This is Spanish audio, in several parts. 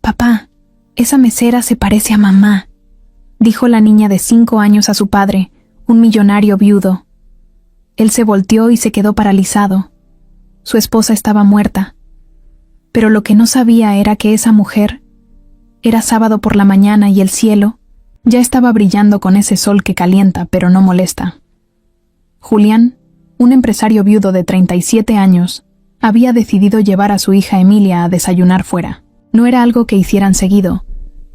Papá, esa mesera se parece a mamá, dijo la niña de 5 años a su padre, un millonario viudo. Él se volteó y se quedó paralizado. Su esposa estaba muerta. Pero lo que no sabía era que esa mujer... Era sábado por la mañana y el cielo ya estaba brillando con ese sol que calienta pero no molesta. Julián, un empresario viudo de 37 años, había decidido llevar a su hija Emilia a desayunar fuera. No era algo que hicieran seguido,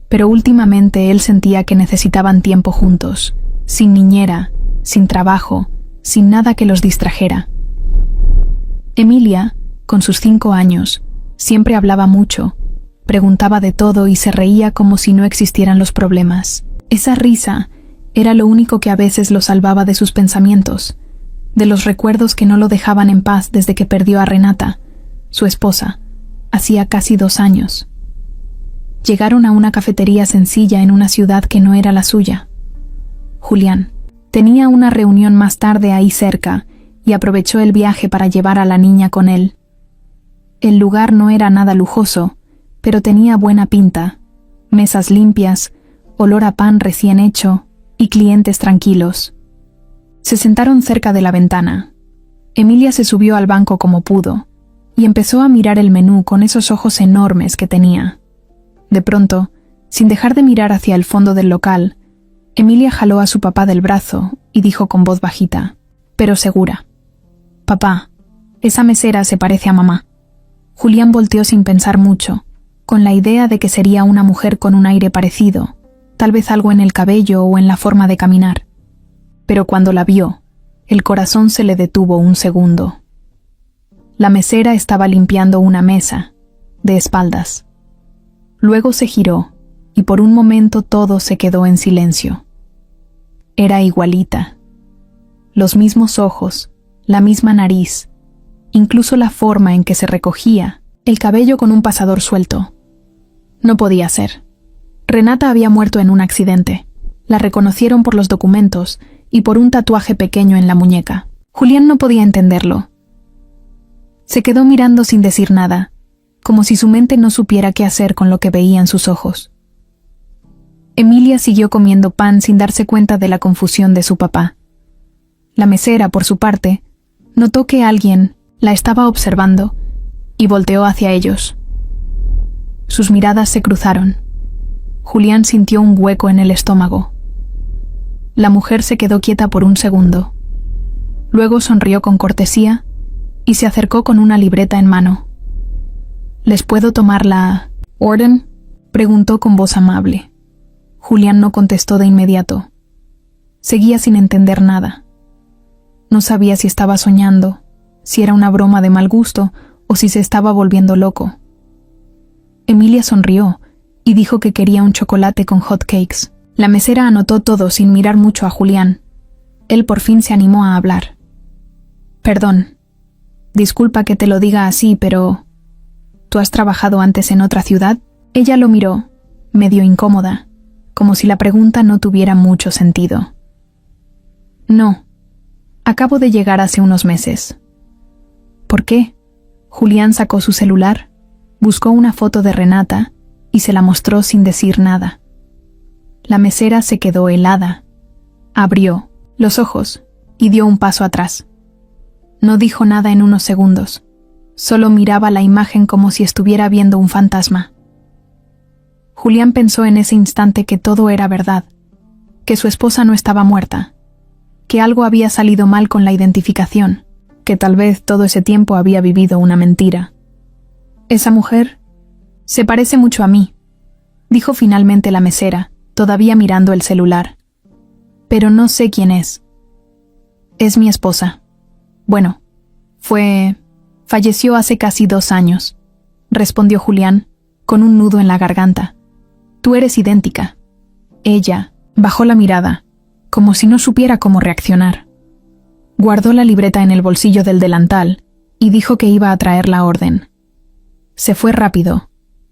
pero últimamente él sentía que necesitaban tiempo juntos, sin niñera, sin trabajo, sin nada que los distrajera. Emilia, con sus 5 años, siempre hablaba mucho, preguntaba de todo y se reía como si no existieran los problemas. Esa risa era lo único que a veces lo salvaba de sus pensamientos, de los recuerdos que no lo dejaban en paz desde que perdió a Renata, su esposa, hacía casi 2 años. Llegaron a una cafetería sencilla en una ciudad que no era la suya. Julián tenía una reunión más tarde ahí cerca y aprovechó el viaje para llevar a la niña con él. El lugar no era nada lujoso, pero tenía buena pinta, mesas limpias, olor a pan recién hecho y clientes tranquilos. Se sentaron cerca de la ventana. Emilia se subió al banco como pudo y empezó a mirar el menú con esos ojos enormes que tenía. De pronto, sin dejar de mirar hacia el fondo del local, Emilia jaló a su papá del brazo y dijo con voz bajita, pero segura: «Papá, esa mesera se parece a mamá». Julián volteó sin pensar mucho, con la idea de que sería una mujer con un aire parecido, tal vez algo en el cabello o en la forma de caminar. Pero cuando la vio, el corazón se le detuvo un segundo. La mesera estaba limpiando una mesa, de espaldas. Luego se giró, y por un momento todo se quedó en silencio. Era igualita. Los mismos ojos, la misma nariz, incluso la forma en que se recogía, el cabello con un pasador suelto. No podía ser. Renata había muerto en un accidente. La reconocieron por los documentos y por un tatuaje pequeño en la muñeca. Julián no podía entenderlo. Se quedó mirando sin decir nada, como si su mente no supiera qué hacer con lo que veía en sus ojos. Emilia siguió comiendo pan sin darse cuenta de la confusión de su papá. La mesera, por su parte, notó que alguien la estaba observando y volteó hacia ellos. Sus miradas se cruzaron. Julián sintió un hueco en el estómago. La mujer se quedó quieta por un segundo. Luego sonrió con cortesía y se acercó con una libreta en mano. «¿Les puedo tomar la orden?», preguntó con voz amable. Julián no contestó de inmediato. Seguía sin entender nada. No sabía si estaba soñando, si era una broma de mal gusto o si se estaba volviendo loco. Emilia sonrió y dijo que quería un chocolate con hot cakes. La mesera anotó todo sin mirar mucho a Julián. Él por fin se animó a hablar. «Perdón, disculpa que te lo diga así, pero... ¿tú has trabajado antes en otra ciudad?». Ella lo miró, medio incómoda, como si la pregunta no tuviera mucho sentido. «No, acabo de llegar hace unos meses». «¿Por qué?». Julián sacó su celular, buscó una foto de Renata y se la mostró sin decir nada. La mesera se quedó helada. Abrió los ojos y dio un paso atrás. No dijo nada en unos segundos. Solo miraba la imagen como si estuviera viendo un fantasma. Julián pensó en ese instante que todo era verdad, que su esposa no estaba muerta, que algo había salido mal con la identificación, que tal vez todo ese tiempo había vivido una mentira. «Esa mujer se parece mucho a mí», dijo finalmente la mesera, todavía mirando el celular. «Pero no sé quién es». «Es mi esposa. Bueno, falleció hace casi 2 años», respondió Julián, con un nudo en la garganta. «Tú eres idéntica». Ella bajó la mirada, como si no supiera cómo reaccionar. Guardó la libreta en el bolsillo del delantal y dijo que iba a traer la orden. Se fue rápido,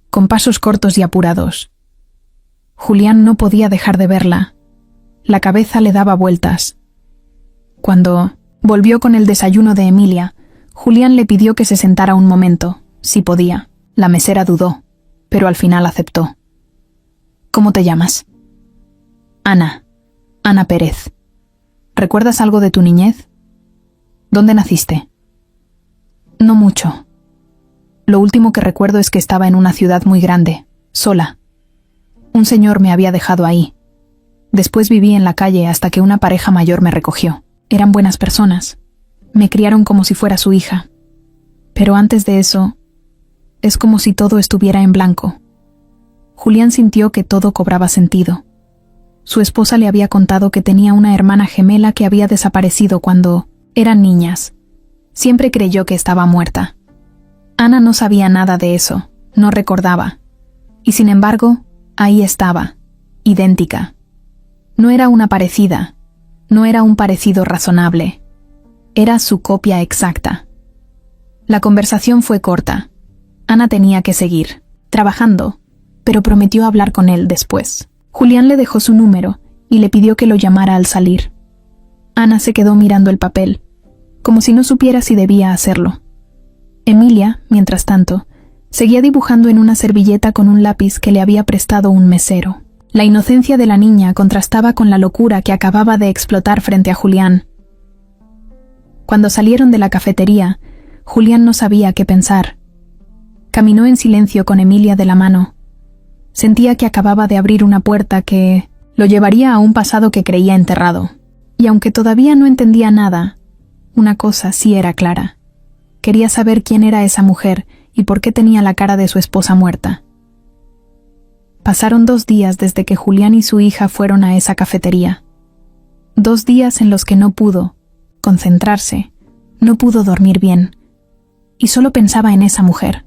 con pasos cortos y apurados. Julián no podía dejar de verla. La cabeza le daba vueltas. Cuando volvió con el desayuno de Emilia, Julián le pidió que se sentara un momento, si podía. La mesera dudó. pero al final aceptó. ¿Cómo te llamas? Ana. Ana Pérez. ¿Recuerdas algo de tu niñez? ¿Dónde naciste? No mucho. Lo último que recuerdo es que estaba en una ciudad muy grande, sola. Un señor me había dejado ahí. Después viví en la calle hasta que una pareja mayor me recogió. Eran buenas personas. Me criaron como si fuera su hija. Pero antes de eso, es como si todo estuviera en blanco. Julián sintió que todo cobraba sentido. Su esposa le había contado que tenía una hermana gemela que había desaparecido cuando eran niñas. Siempre creyó que estaba muerta. Ana no sabía nada de eso, no recordaba. Y sin embargo, ahí estaba, idéntica. No era una parecida, no era un parecido razonable. Era su copia exacta. La conversación fue corta. Ana tenía que seguir, trabajando, pero prometió hablar con él después. Julián le dejó su número y le pidió que lo llamara al salir. Ana se quedó mirando el papel, como si no supiera si debía hacerlo. Emilia, mientras tanto, seguía dibujando en una servilleta con un lápiz que le había prestado un mesero. La inocencia de la niña contrastaba con la locura que acababa de explotar frente a Julián. Cuando salieron de la cafetería, Julián no sabía qué pensar. Caminó en silencio con Emilia de la mano. Sentía que acababa de abrir una puerta que lo llevaría a un pasado que creía enterrado. Y aunque todavía no entendía nada, una cosa sí era clara. Quería saber quién era esa mujer y por qué tenía la cara de su esposa muerta. Pasaron 2 días desde que Julián y su hija fueron a esa cafetería. 2 días en los que no pudo concentrarse, no pudo dormir bien, y solo pensaba en esa mujer,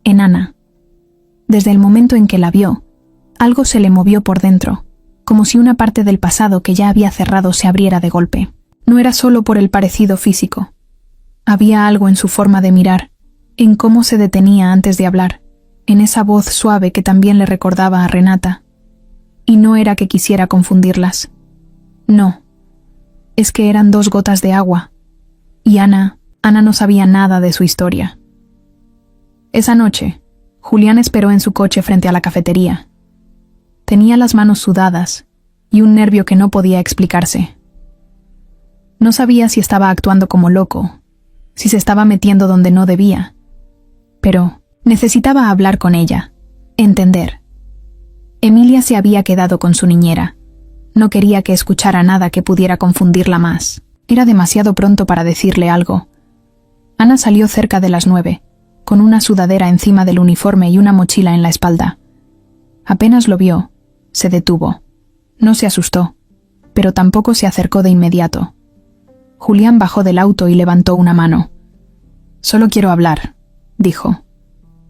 en Ana. Desde el momento en que la vio, algo se le movió por dentro, como si una parte del pasado que ya había cerrado se abriera de golpe. No era solo por el parecido físico. Había algo en su forma de mirar, en cómo se detenía antes de hablar, en esa voz suave que también le recordaba a Renata. Y no era que quisiera confundirlas. No. Es que eran 2 gotas de agua. Y Ana no sabía nada de su historia. Esa noche, Julián esperó en su coche frente a la cafetería. Tenía las manos sudadas y un nervio que no podía explicarse. No sabía si estaba actuando como loco, si se estaba metiendo donde no debía. Pero necesitaba hablar con ella, entender. Emilia se había quedado con su niñera. No quería que escuchara nada que pudiera confundirla más. Era demasiado pronto para decirle algo. Ana salió cerca de las 9, con una sudadera encima del uniforme y una mochila en la espalda. Apenas lo vio, se detuvo. No se asustó, pero tampoco se acercó de inmediato. Julián bajó del auto y levantó una mano. «Solo quiero hablar», dijo.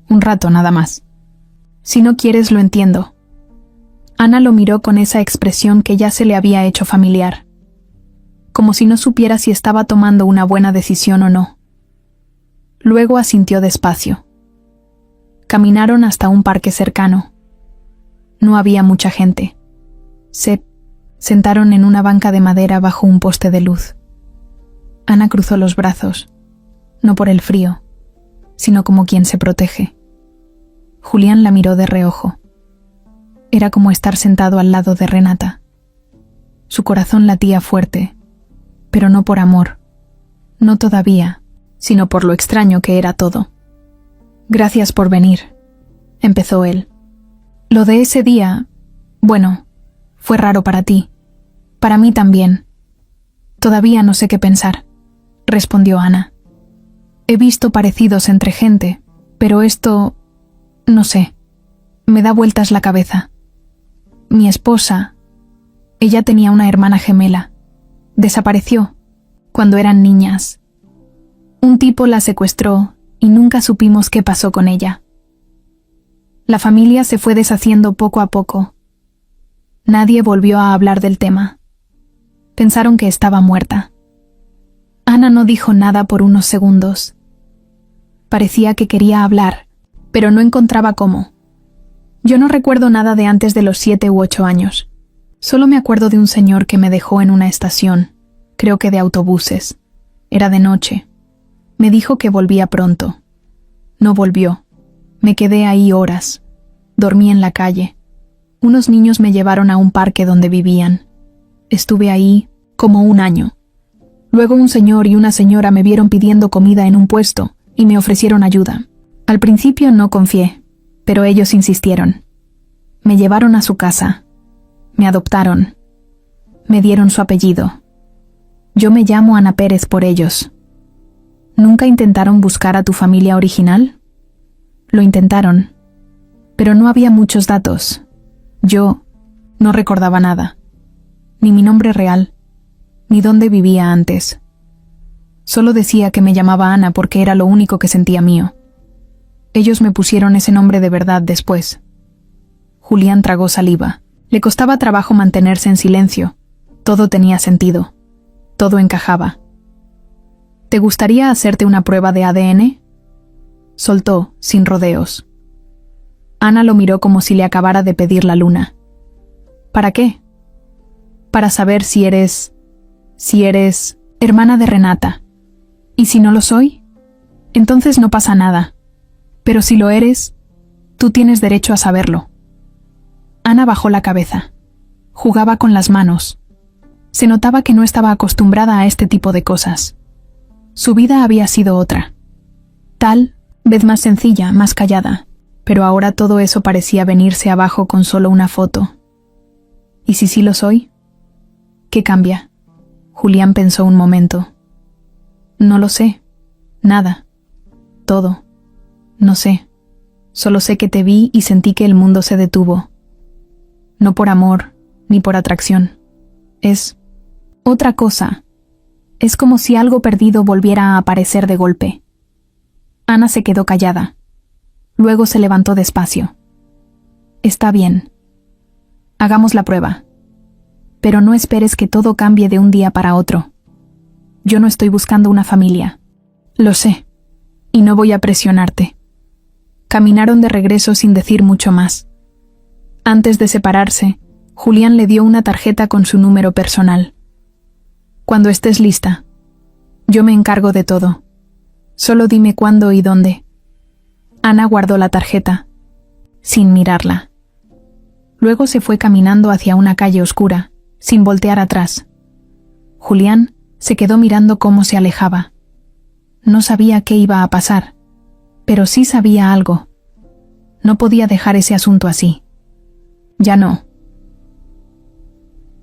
«Un rato nada más. Si no quieres, lo entiendo». Ana lo miró con esa expresión que ya se le había hecho familiar, como si no supiera si estaba tomando una buena decisión o no. Luego asintió despacio. Caminaron hasta un parque cercano. No había mucha gente. Se sentaron en una banca de madera bajo un poste de luz. Ana cruzó los brazos, no por el frío, sino como quien se protege. Julián la miró de reojo. Era como estar sentado al lado de Renata. Su corazón latía fuerte, pero no por amor, no todavía, sino por lo extraño que era todo. «Gracias por venir», empezó él. «Lo de ese día, bueno, fue raro para ti. Para mí también. Todavía no sé qué pensar», respondió Ana. «He visto parecidos entre gente, pero esto, no sé, me da vueltas la cabeza. Mi esposa, ella tenía una hermana gemela. Desapareció cuando eran niñas. Un tipo la secuestró y nunca supimos qué pasó con ella. La familia se fue deshaciendo poco a poco. Nadie volvió a hablar del tema. Pensaron que estaba muerta». Ana no dijo nada por unos segundos. Parecía que quería hablar, pero no encontraba cómo. «Yo no recuerdo nada de antes de los 7 u 8 años. Solo me acuerdo de un señor que me dejó en una estación, creo que de autobuses. Era de noche. Me dijo que volvía pronto. No volvió. Me quedé ahí horas. Dormí en la calle. Unos niños me llevaron a un parque donde vivían. Estuve ahí como un año. Luego un señor y una señora me vieron pidiendo comida en un puesto y me ofrecieron ayuda. Al principio no confié, pero ellos insistieron. Me llevaron a su casa. Me adoptaron. Me dieron su apellido. Yo me llamo Ana Pérez por ellos. ¿Nunca intentaron buscar a tu familia original? Lo intentaron, pero no había muchos datos. Yo no recordaba nada, ni mi nombre real, ni dónde vivía antes. Solo decía que me llamaba Ana porque era lo único que sentía mío. Ellos me pusieron ese nombre de verdad después. Julián tragó saliva. Le costaba trabajo mantenerse en silencio. Todo tenía sentido. Todo encajaba. ¿Te gustaría hacerte una prueba de ADN? Soltó, sin rodeos. Ana lo miró como si le acabara de pedir la luna. ¿Para qué? Para saber si eres hermana de Renata. ¿Y si no lo soy? Entonces no pasa nada. Pero si lo eres, tú tienes derecho a saberlo. Ana bajó la cabeza. Jugaba con las manos. Se notaba que no estaba acostumbrada a este tipo de cosas. Su vida había sido otra. Tal vez más sencilla, más callada, pero ahora todo eso parecía venirse abajo con solo una foto. ¿Y si sí lo soy? ¿Qué cambia? Julián pensó un momento. No lo sé. Nada. Todo. No sé. Solo sé que te vi y sentí que el mundo se detuvo. No por amor, ni por atracción. Es otra cosa. Es como si algo perdido volviera a aparecer de golpe. Ana se quedó callada. Luego se levantó despacio. Está bien. Hagamos la prueba. Pero no esperes que todo cambie de un día para otro. Yo no estoy buscando una familia. Lo sé. Y no voy a presionarte. Caminaron de regreso sin decir mucho más. Antes de separarse, Julián le dio una tarjeta con su número personal. Cuando estés lista. Yo me encargo de todo. Solo dime cuándo y dónde. Ana guardó la tarjeta, sin mirarla. Luego se fue caminando hacia una calle oscura, sin voltear atrás. Julián se quedó mirando cómo se alejaba. No sabía qué iba a pasar, pero sí sabía algo. No podía dejar ese asunto así. Ya no.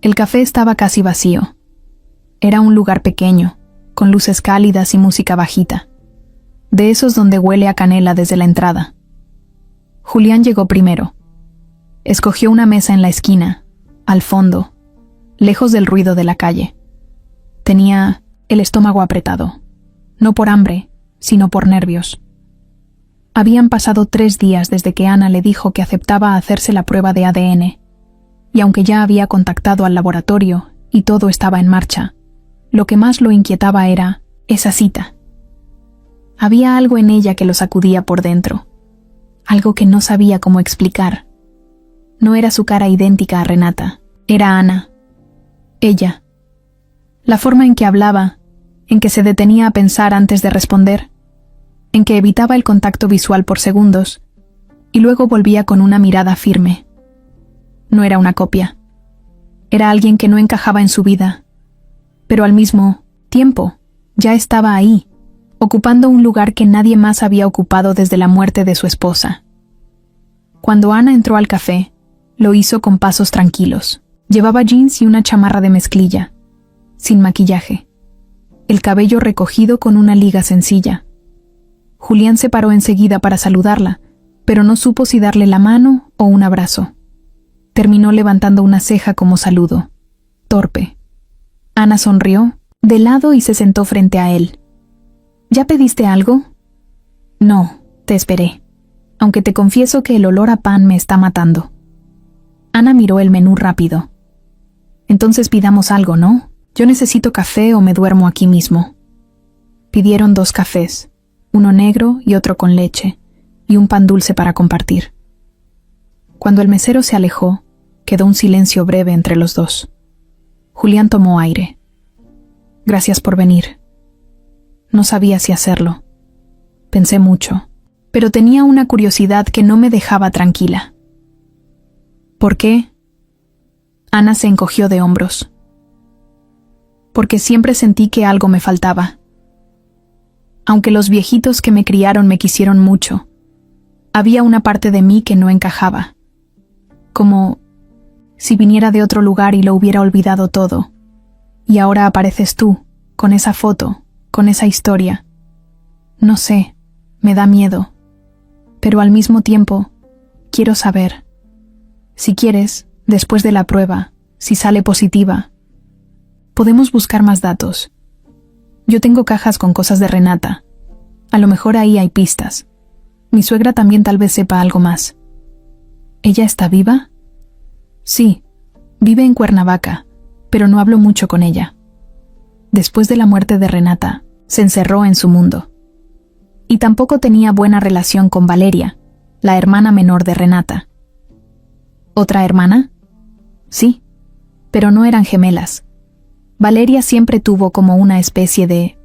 El café estaba casi vacío. Era un lugar pequeño, con luces cálidas y música bajita. De esos donde huele a canela desde la entrada. Julián llegó primero. Escogió una mesa en la esquina, al fondo, lejos del ruido de la calle. Tenía el estómago apretado, no por hambre, sino por nervios. Habían pasado 3 días desde que Ana le dijo que aceptaba hacerse la prueba de ADN, y aunque ya había contactado al laboratorio y todo estaba en marcha, lo que más lo inquietaba era esa cita. Había algo en ella que lo sacudía por dentro, algo que no sabía cómo explicar. No era su cara idéntica a Renata, era Ana. Ella. La forma en que hablaba, en que se detenía a pensar antes de responder, en que evitaba el contacto visual por segundos, y luego volvía con una mirada firme. No era una copia. Era alguien que no encajaba en su vida, pero al mismo tiempo ya estaba ahí, ocupando un lugar que nadie más había ocupado desde la muerte de su esposa. Cuando Ana entró al café, lo hizo con pasos tranquilos. Llevaba jeans y una chamarra de mezclilla, sin maquillaje, el cabello recogido con una liga sencilla. Julián se paró enseguida para saludarla, pero no supo si darle la mano o un abrazo. Terminó levantando una ceja como saludo, torpe. Ana sonrió, de lado, y se sentó frente a él. ¿Ya pediste algo? No, te esperé, aunque te confieso que el olor a pan me está matando. Ana miró el menú rápido. Entonces pidamos algo, ¿no? Yo necesito café o me duermo aquí mismo. Pidieron 2 cafés, uno negro y otro con leche, y un pan dulce para compartir. Cuando el mesero se alejó, quedó un silencio breve entre los dos. Julián tomó aire. Gracias por venir. No sabía si hacerlo. Pensé mucho, pero tenía una curiosidad que no me dejaba tranquila. ¿Por qué? Ana se encogió de hombros. Porque siempre sentí que algo me faltaba. Aunque los viejitos que me criaron me quisieron mucho, había una parte de mí que no encajaba. Como si viniera de otro lugar y lo hubiera olvidado todo. Y ahora apareces tú, con esa foto, con esa historia. No sé, me da miedo. Pero al mismo tiempo, quiero saber. Si quieres, después de la prueba, si sale positiva, podemos buscar más datos. Yo tengo cajas con cosas de Renata. A lo mejor ahí hay pistas. Mi suegra también tal vez sepa algo más. ¿Ella está viva? Sí, vive en Cuernavaca, pero no hablo mucho con ella. Después de la muerte de Renata, se encerró en su mundo. Y tampoco tenía buena relación con Valeria, la hermana menor de Renata. ¿Otra hermana? Sí, pero no eran gemelas. Valeria siempre tuvo como una especie de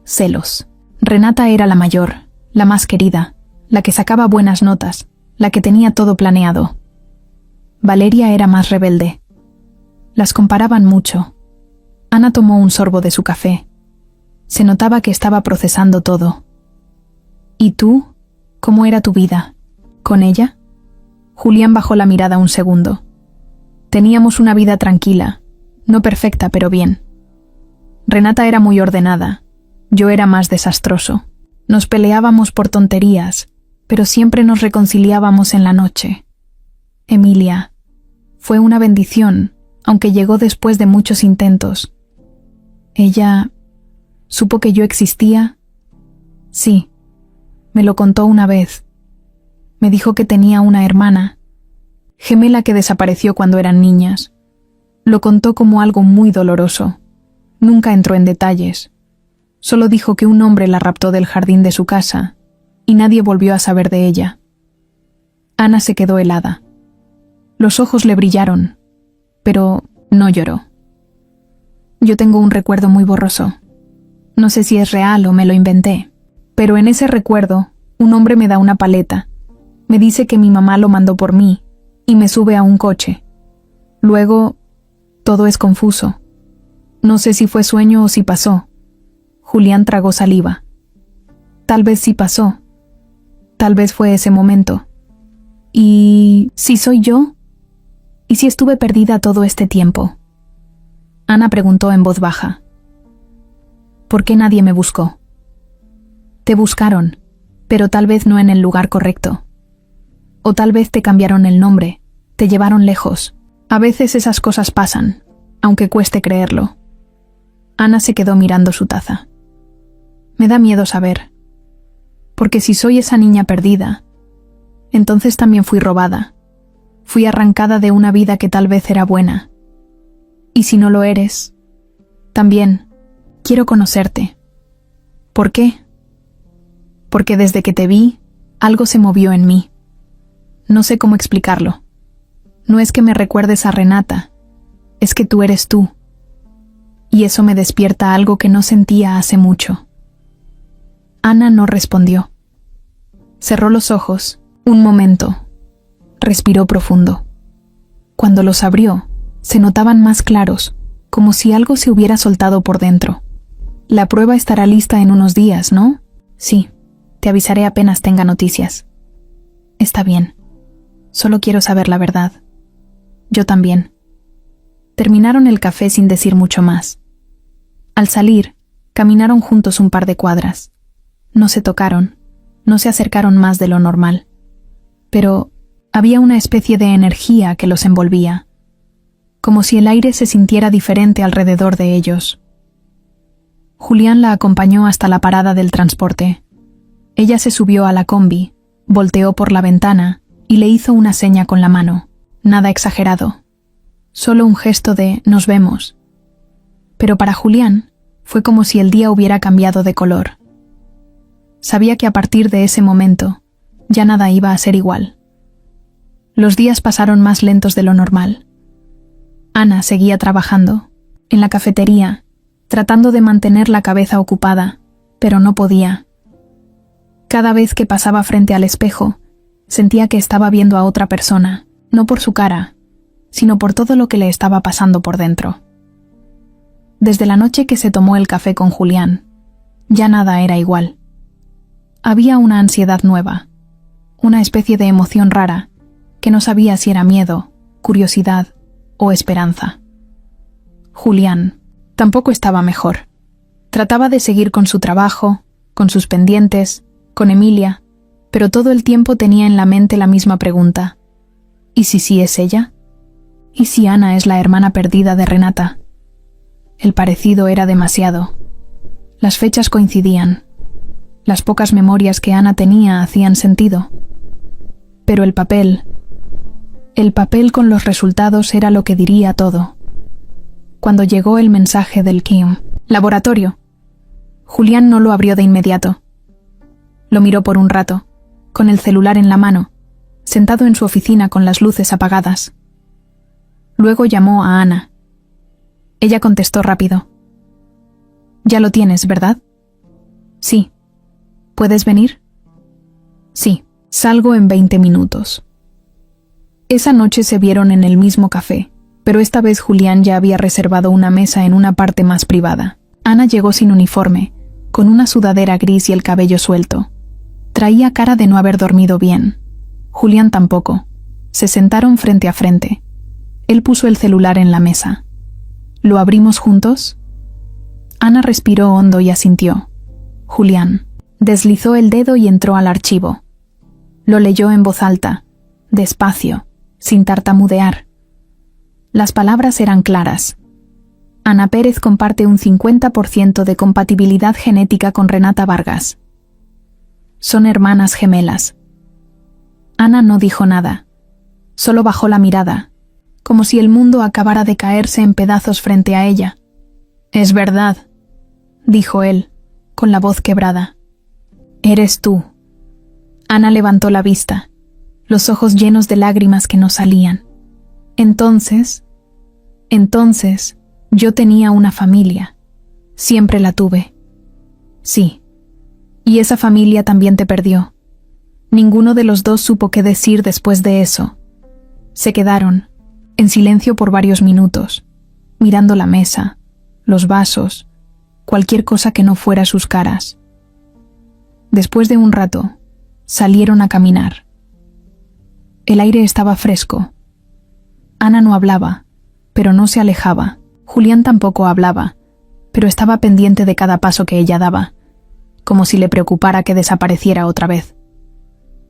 celos. Renata era la mayor, la más querida, la que sacaba buenas notas, la que tenía todo planeado. Valeria era más rebelde. Las comparaban mucho. Ana tomó un sorbo de su café. Se notaba que estaba procesando todo. ¿Y tú? ¿Cómo era tu vida? ¿Con ella? Julián bajó la mirada un segundo. Teníamos una vida tranquila, no perfecta, pero bien. Renata era muy ordenada, yo era más desastroso. Nos peleábamos por tonterías, pero siempre nos reconciliábamos en la noche. Emilia, fue una bendición, aunque llegó después de muchos intentos. Ella supo que yo existía. Sí, me lo contó una vez. Me dijo que tenía una hermana, gemela que desapareció cuando eran niñas. Lo contó como algo muy doloroso. Nunca entró en detalles. Solo dijo que un hombre la raptó del jardín de su casa y nadie volvió a saber de ella. Ana se quedó helada. Los ojos le brillaron, pero no lloró. Yo tengo un recuerdo muy borroso. No sé si es real o me lo inventé, pero en ese recuerdo, un hombre me da una paleta. Me dice que mi mamá lo mandó por mí y me sube a un coche. Luego, todo es confuso. No sé si fue sueño o si pasó. Julián tragó saliva. Tal vez sí pasó. Tal vez fue ese momento. ¿Y si soy yo? ¿Y si estuve perdida todo este tiempo? Ana preguntó en voz baja. ¿Por qué nadie me buscó? Te buscaron, pero tal vez no en el lugar correcto. O tal vez te cambiaron el nombre, te llevaron lejos. A veces esas cosas pasan, aunque cueste creerlo. Ana se quedó mirando su taza. Me da miedo saber. Porque si soy esa niña perdida, entonces también fui robada. Fui arrancada de una vida que tal vez era buena. Y si no lo eres, también quiero conocerte. ¿Por qué? Porque desde que te vi, algo se movió en mí. No sé cómo explicarlo. No es que me recuerdes a Renata, es que tú eres tú. Y eso me despierta algo que no sentía hace mucho. Ana no respondió. Cerró los ojos, un momento. Respiró profundo. Cuando los abrió, se notaban más claros, como si algo se hubiera soltado por dentro. La prueba estará lista en unos días, ¿no? Sí, te avisaré apenas tenga noticias. Está bien. Solo quiero saber la verdad. Yo también. Terminaron el café sin decir mucho más. Al salir, caminaron juntos un par de cuadras. No se tocaron, no se acercaron más de lo normal. Pero había una especie de energía que los envolvía, como si el aire se sintiera diferente alrededor de ellos. Julián la acompañó hasta la parada del transporte. Ella se subió a la combi, volteó por la ventana y le hizo una seña con la mano. Nada exagerado. Solo un gesto de «nos vemos». Pero para Julián fue como si el día hubiera cambiado de color. Sabía que a partir de ese momento ya nada iba a ser igual. Los días pasaron más lentos de lo normal. Ana seguía trabajando, en la cafetería, tratando de mantener la cabeza ocupada, pero no podía. Cada vez que pasaba frente al espejo, sentía que estaba viendo a otra persona, no por su cara, sino por todo lo que le estaba pasando por dentro. Desde la noche que se tomó el café con Julián, ya nada era igual. Había una ansiedad nueva, una especie de emoción rara, que no sabía si era miedo, curiosidad o esperanza. Julián tampoco estaba mejor. Trataba de seguir con su trabajo, con sus pendientes, con Emilia, pero todo el tiempo tenía en la mente la misma pregunta. ¿Y si sí es ella? ¿Y si Ana es la hermana perdida de Renata? El parecido era demasiado. Las fechas coincidían. Las pocas memorias que Ana tenía hacían sentido. Pero el papel con los resultados era lo que diría todo. Cuando llegó el mensaje del Kim, laboratorio, Julián no lo abrió de inmediato. Lo miró por un rato, con el celular en la mano, sentado en su oficina con las luces apagadas. Luego llamó a Ana. Ella contestó rápido. «Ya lo tienes, ¿verdad?» «Sí. ¿Puedes venir?» «Sí, salgo en 20 minutos». Esa noche se vieron en el mismo café, pero esta vez Julián ya había reservado una mesa en una parte más privada. Ana llegó sin uniforme, con una sudadera gris y el cabello suelto. Traía cara de no haber dormido bien. Julián tampoco. Se sentaron frente a frente. Él puso el celular en la mesa. ¿Lo abrimos juntos? Ana respiró hondo y asintió. Julián deslizó el dedo y entró al archivo. Lo leyó en voz alta, despacio, sin tartamudear. Las palabras eran claras. Ana Pérez comparte un 50% de compatibilidad genética con Renata Vargas. Son hermanas gemelas. Ana no dijo nada. Solo bajó la mirada, como si el mundo acabara de caerse en pedazos frente a ella. «Es verdad», dijo él, con la voz quebrada. «Eres tú». Ana levantó la vista, los ojos llenos de lágrimas que no salían. Entonces, yo tenía una familia. Siempre la tuve. Sí. Y esa familia también te perdió. Ninguno de los dos supo qué decir después de eso. Se quedaron, en silencio por varios minutos, mirando la mesa, los vasos, cualquier cosa que no fuera sus caras. Después de un rato, salieron a caminar. El aire estaba fresco. Ana no hablaba, pero no se alejaba. Julián tampoco hablaba, pero estaba pendiente de cada paso que ella daba, como si le preocupara que desapareciera otra vez.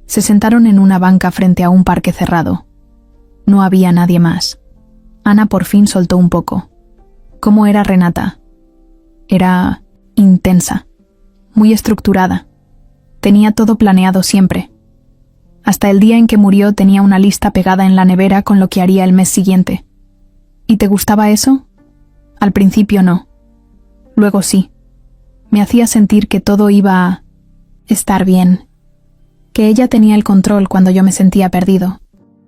Se sentaron en una banca frente a un parque cerrado. No había nadie más. Ana por fin soltó un poco. ¿Cómo era Renata? Era intensa, muy estructurada. Tenía todo planeado siempre. Hasta el día en que murió tenía una lista pegada en la nevera con lo que haría el mes siguiente. ¿Y te gustaba eso? Al principio no. Luego sí. Me hacía sentir que todo iba a estar bien. Que ella tenía el control cuando yo me sentía perdido.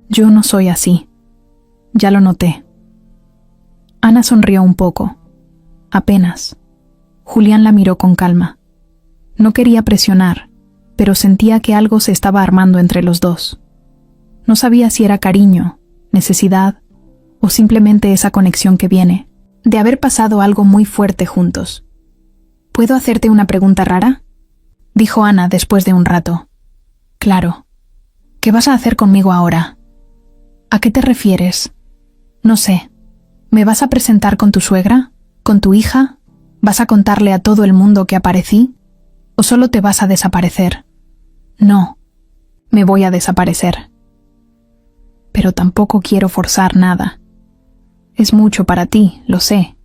Yo no soy así. Ya lo noté. Ana sonrió un poco. Apenas. Julián la miró con calma. No quería presionar, pero sentía que algo se estaba armando entre los dos. No sabía si era cariño, necesidad, o simplemente esa conexión que viene de haber pasado algo muy fuerte juntos. ¿Puedo hacerte una pregunta rara?, dijo Ana después de un rato. Claro. ¿Qué vas a hacer conmigo ahora? ¿A qué te refieres? No sé. ¿Me vas a presentar con tu suegra? ¿Con tu hija? ¿Vas a contarle a todo el mundo que aparecí? ¿O solo te vas a desaparecer? No. Me voy a desaparecer. Pero tampoco quiero forzar nada. Es mucho para ti, lo sé.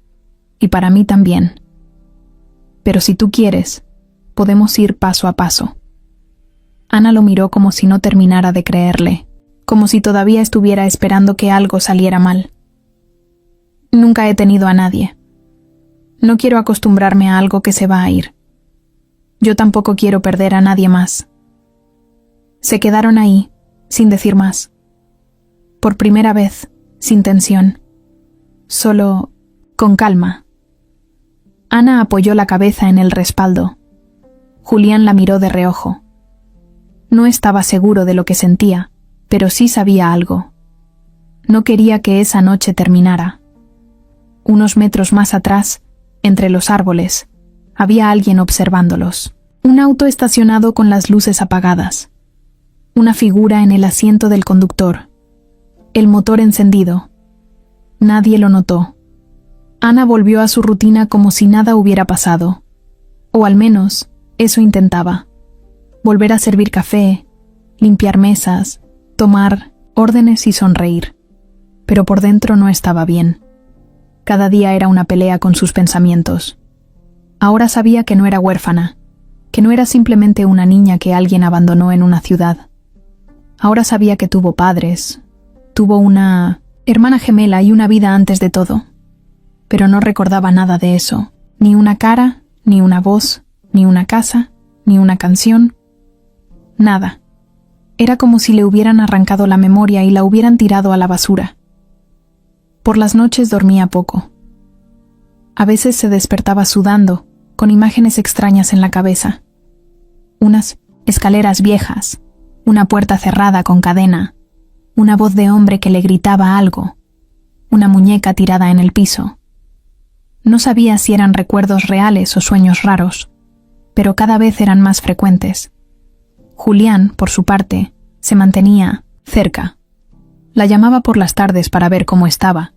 Y para mí también. Pero si tú quieres, podemos ir paso a paso. Ana lo miró como si no terminara de creerle, como si todavía estuviera esperando que algo saliera mal. Nunca he tenido a nadie. No quiero acostumbrarme a algo que se va a ir. Yo tampoco quiero perder a nadie más. Se quedaron ahí, sin decir más. Por primera vez, sin tensión. Solo con calma. Ana apoyó la cabeza en el respaldo. Julián la miró de reojo. No estaba seguro de lo que sentía, pero sí sabía algo. No quería que esa noche terminara. Unos metros más atrás, entre los árboles, había alguien observándolos. Un auto estacionado con las luces apagadas. Una figura en el asiento del conductor. El motor encendido. Nadie lo notó. Ana volvió a su rutina como si nada hubiera pasado. O al menos, eso intentaba. Volver a servir café, limpiar mesas, tomar órdenes y sonreír. Pero por dentro no estaba bien. Cada día era una pelea con sus pensamientos. Ahora sabía que no era huérfana, que no era simplemente una niña que alguien abandonó en una ciudad. Ahora sabía que tuvo padres, tuvo una hermana gemela y una vida antes de todo. Pero no recordaba nada de eso, ni una cara, ni una voz, ni una casa, ni una canción. Nada. Era como si le hubieran arrancado la memoria y la hubieran tirado a la basura. Por las noches dormía poco. A veces se despertaba sudando, con imágenes extrañas en la cabeza. Unas escaleras viejas, una puerta cerrada con cadena, una voz de hombre que le gritaba algo, una muñeca tirada en el piso. No sabía si eran recuerdos reales o sueños raros, pero cada vez eran más frecuentes. Julián, por su parte, se mantenía cerca. La llamaba por las tardes para ver cómo estaba.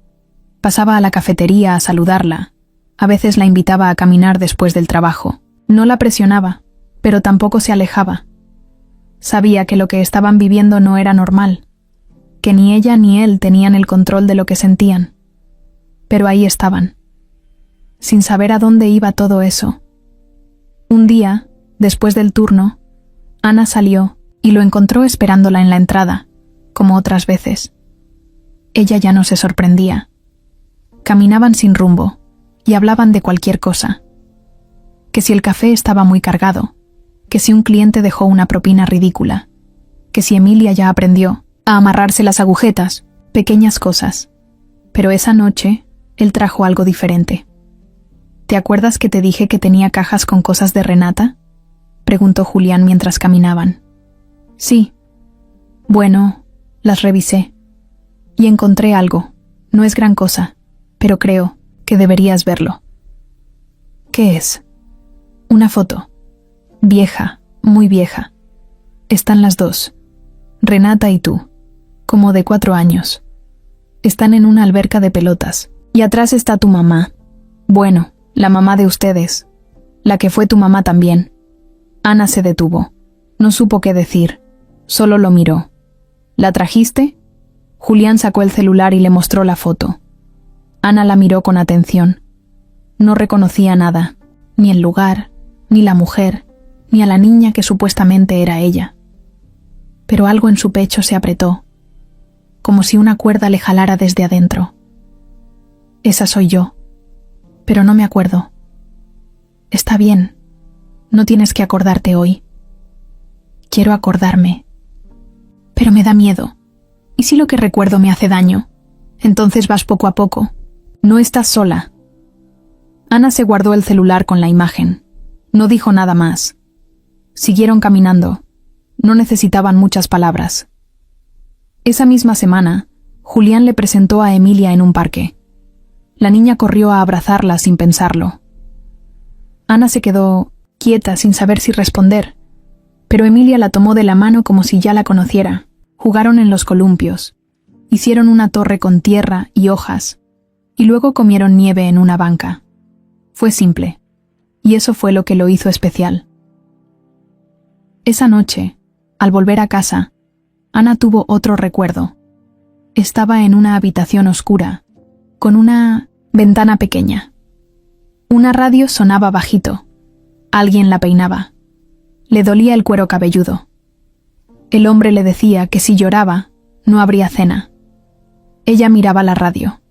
Pasaba a la cafetería a saludarla. A veces la invitaba a caminar después del trabajo. No la presionaba, pero tampoco se alejaba. Sabía que lo que estaban viviendo no era normal, que ni ella ni él tenían el control de lo que sentían. Pero ahí estaban, sin saber a dónde iba todo eso. Un día, después del turno, Ana salió y lo encontró esperándola en la entrada, como otras veces. Ella ya no se sorprendía. Caminaban sin rumbo y hablaban de cualquier cosa. Que si el café estaba muy cargado, que si un cliente dejó una propina ridícula, que si Emilia ya aprendió a amarrarse las agujetas, pequeñas cosas. Pero esa noche, él trajo algo diferente. ¿Te acuerdas que te dije que tenía cajas con cosas de Renata?, preguntó Julián mientras caminaban. Sí. Bueno, las revisé. Y encontré algo. No es gran cosa, pero creo que deberías verlo. ¿Qué es? Una foto. Vieja, muy vieja. Están las dos. Renata y tú. Como de 4 años. Están en una alberca de pelotas. Y atrás está tu mamá. Bueno, la mamá de ustedes. La que fue tu mamá también. Ana se detuvo. No supo qué decir. Solo lo miró. ¿La trajiste? Julián sacó el celular y le mostró la foto. Ana la miró con atención. No reconocía nada, ni el lugar, ni la mujer, ni a la niña que supuestamente era ella. Pero algo en su pecho se apretó, como si una cuerda le jalara desde adentro. Esa soy yo, pero no me acuerdo. Está bien, no tienes que acordarte hoy. Quiero acordarme, pero me da miedo. ¿Y si lo que recuerdo me hace daño? Entonces vas poco a poco. No estás sola. Ana se guardó el celular con la imagen. No dijo nada más. Siguieron caminando. No necesitaban muchas palabras. Esa misma semana, Julián le presentó a Emilia en un parque. La niña corrió a abrazarla sin pensarlo. Ana se quedó quieta sin saber si responder, pero Emilia la tomó de la mano como si ya la conociera. Jugaron en los columpios, hicieron una torre con tierra y hojas, y luego comieron nieve en una banca. Fue simple, y eso fue lo que lo hizo especial. Esa noche, al volver a casa, Ana tuvo otro recuerdo. Estaba en una habitación oscura, con una ventana pequeña. Una radio sonaba bajito. Alguien la peinaba. Le dolía el cuero cabelludo. El hombre le decía que si lloraba, no habría cena. Ella miraba la radio.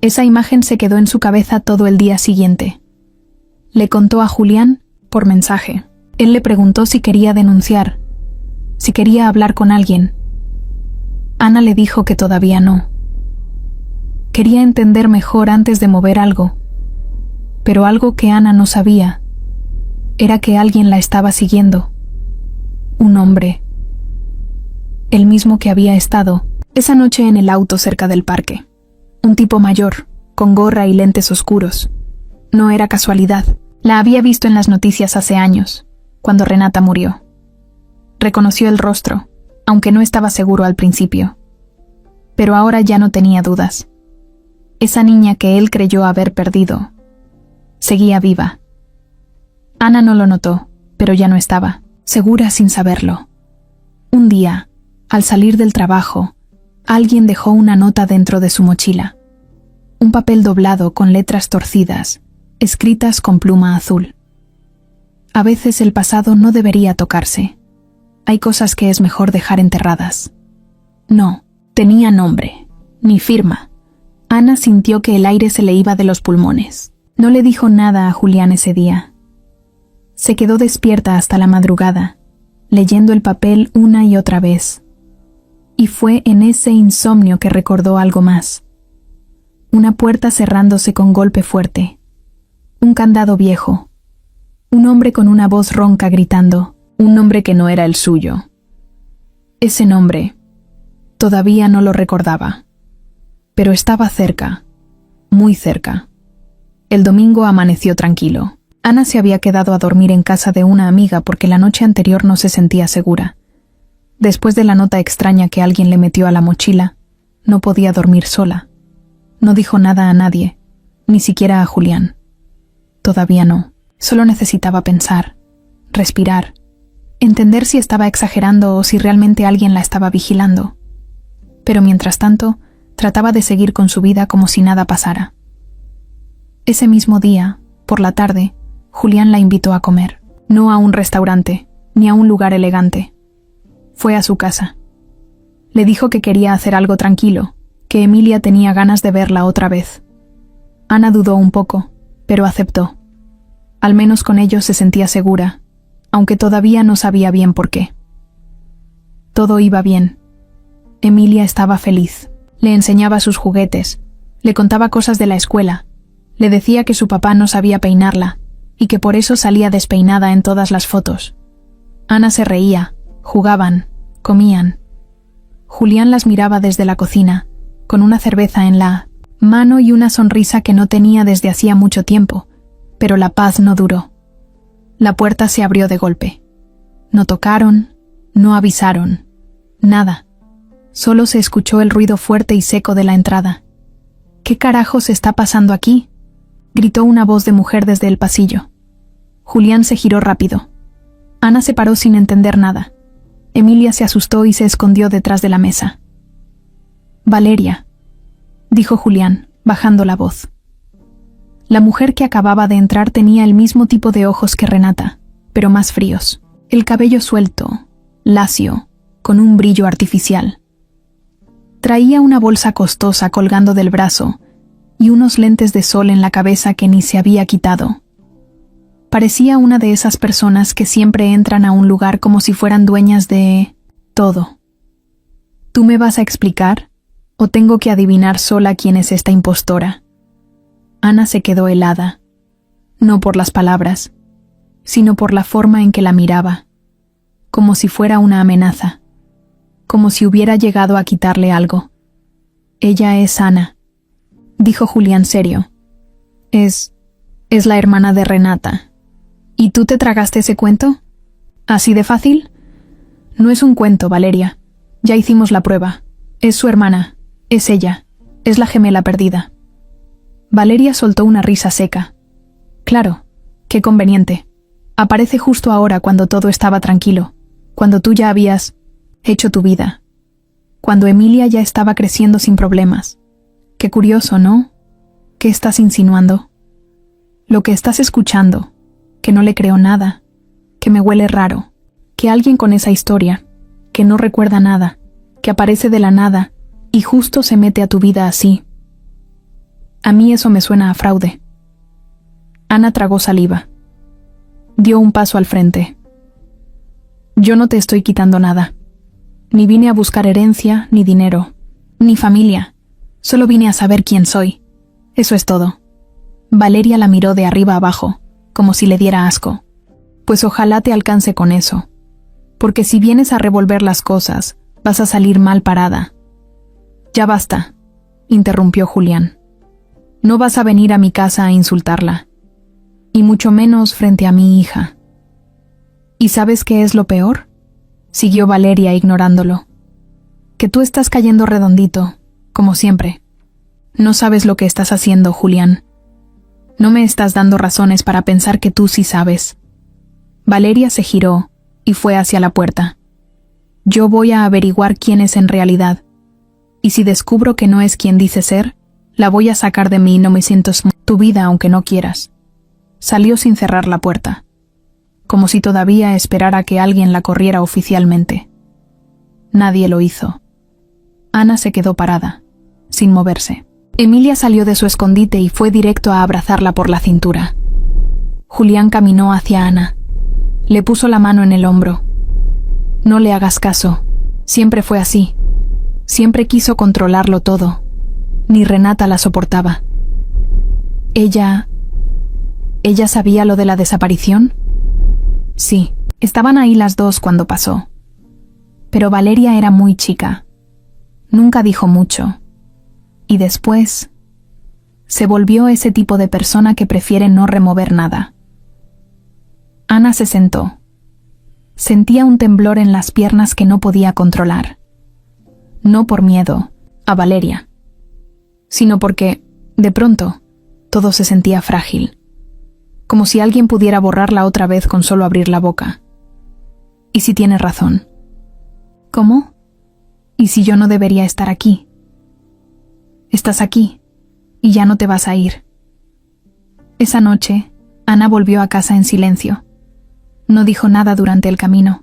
Esa imagen se quedó en su cabeza todo el día siguiente. Le contó a Julián por mensaje. Él le preguntó si quería denunciar, si quería hablar con alguien. Ana le dijo que todavía no. Quería entender mejor antes de mover algo, pero algo que Ana no sabía era que alguien la estaba siguiendo. Un hombre. El mismo que había estado esa noche en el auto cerca del parque. Un tipo mayor, con gorra y lentes oscuros. No era casualidad. La había visto en las noticias hace años, cuando Renata murió. Reconoció el rostro, aunque no estaba seguro al principio. Pero ahora ya no tenía dudas. Esa niña que él creyó haber perdido seguía viva. Ana no lo notó, pero ya no estaba, segura sin saberlo. Un día, al salir del trabajo, alguien dejó una nota dentro de su mochila. Un papel doblado con letras torcidas, escritas con pluma azul. A veces el pasado no debería tocarse. Hay cosas que es mejor dejar enterradas. No, tenía nombre, ni firma. Ana sintió que el aire se le iba de los pulmones. No le dijo nada a Julián ese día. Se quedó despierta hasta la madrugada, leyendo el papel una y otra vez. Y fue en ese insomnio que recordó algo más. Una puerta cerrándose con golpe fuerte. Un candado viejo. Un hombre con una voz ronca gritando. Un nombre que no era el suyo. Ese nombre todavía no lo recordaba. Pero estaba cerca, muy cerca. El domingo amaneció tranquilo. Ana se había quedado a dormir en casa de una amiga porque la noche anterior no se sentía segura. Después de la nota extraña que alguien le metió a la mochila, no podía dormir sola. No dijo nada a nadie, ni siquiera a Julián. Todavía no. Solo necesitaba pensar, respirar, entender si estaba exagerando o si realmente alguien la estaba vigilando. Pero mientras tanto, trataba de seguir con su vida como si nada pasara. Ese mismo día, por la tarde, Julián la invitó a comer. No a un restaurante, ni a un lugar elegante. Fue a su casa. Le dijo que quería hacer algo tranquilo, que Emilia tenía ganas de verla otra vez. Ana dudó un poco, pero aceptó. Al menos con ello se sentía segura, aunque todavía no sabía bien por qué. Todo iba bien. Emilia estaba feliz. Le enseñaba sus juguetes, le contaba cosas de la escuela, le decía que su papá no sabía peinarla y que por eso salía despeinada en todas las fotos. Ana se reía, jugaban, comían. Julián las miraba desde la cocina, con una cerveza en la mano y una sonrisa que no tenía desde hacía mucho tiempo, pero la paz no duró. La puerta se abrió de golpe. No tocaron, no avisaron, nada. Solo se escuchó el ruido fuerte y seco de la entrada. ¿Qué carajos está pasando aquí?, gritó una voz de mujer desde el pasillo. Julián se giró rápido. Ana se paró sin entender nada. Emilia se asustó y se escondió detrás de la mesa. «Valeria», dijo Julián, bajando la voz. La mujer que acababa de entrar tenía el mismo tipo de ojos que Renata, pero más fríos. El cabello suelto, lacio, con un brillo artificial. Traía una bolsa costosa colgando del brazo y unos lentes de sol en la cabeza que ni se había quitado. Parecía una de esas personas que siempre entran a un lugar como si fueran dueñas de todo. ¿Tú me vas a explicar? ¿O tengo que adivinar sola quién es esta impostora? Ana se quedó helada, no por las palabras, sino por la forma en que la miraba, como si fuera una amenaza, como si hubiera llegado a quitarle algo. «Ella es Ana», dijo Julián serio. Es la hermana de Renata. ¿Y tú te tragaste ese cuento? ¿Así de fácil? No es un cuento, Valeria. Ya hicimos la prueba. Es su hermana. Es ella. Es la gemela perdida. Valeria soltó una risa seca. Claro, qué conveniente. Aparece justo ahora cuando todo estaba tranquilo, cuando tú ya habías hecho tu vida, cuando Emilia ya estaba creciendo sin problemas. Qué curioso, ¿no? ¿Qué estás insinuando? Lo que estás escuchando, que no le creo nada, que me huele raro, que alguien con esa historia, que no recuerda nada, que aparece de la nada y justo se mete a tu vida así. A mí eso me suena a fraude. Ana tragó saliva. Dio un paso al frente. Yo no te estoy quitando nada. Ni vine a buscar herencia, ni dinero, ni familia. Solo vine a saber quién soy. Eso es todo. Valeria la miró de arriba abajo, como si le diera asco. Pues ojalá te alcance con eso. porque si vienes a revolver las cosas, vas a salir mal parada. Ya basta, interrumpió Julián. No vas a venir a mi casa a insultarla, y mucho menos frente a mi hija. ¿Y sabes qué es lo peor?, siguió Valeria ignorándolo. Que tú estás cayendo redondito, como siempre. No sabes lo que estás haciendo, Julián. No me estás dando razones para pensar que tú sí sabes. Valeria se giró y fue hacia la puerta. Yo voy a averiguar quién es en realidad, y si descubro que no es quien dice ser, la voy a sacar de mí y no me siento tu vida aunque no quieras. Salió sin cerrar la puerta, como si todavía esperara que alguien la corriera oficialmente. Nadie lo hizo. Ana se quedó parada, sin moverse. Emilia salió de su escondite y fue directo a abrazarla por la cintura. Julián caminó hacia Ana. Le puso la mano en el hombro. No le hagas caso. Siempre fue así. Siempre quiso controlarlo todo. Ni Renata la soportaba. ¿Ella sabía lo de la desaparición? Sí, estaban ahí las dos cuando pasó. Pero Valeria era muy chica. Nunca dijo mucho. Y después se volvió ese tipo de persona que prefiere no remover nada. Ana se sentó. Sentía un temblor en las piernas que no podía controlar. No por miedo a Valeria, sino porque, de pronto, todo se sentía frágil, como si alguien pudiera borrarla otra vez con solo abrir la boca. ¿Y si tiene razón? ¿Cómo? ¿Y si yo no debería estar aquí? Estás aquí, y ya no te vas a ir. Esa noche, Ana volvió a casa en silencio. No dijo nada durante el camino.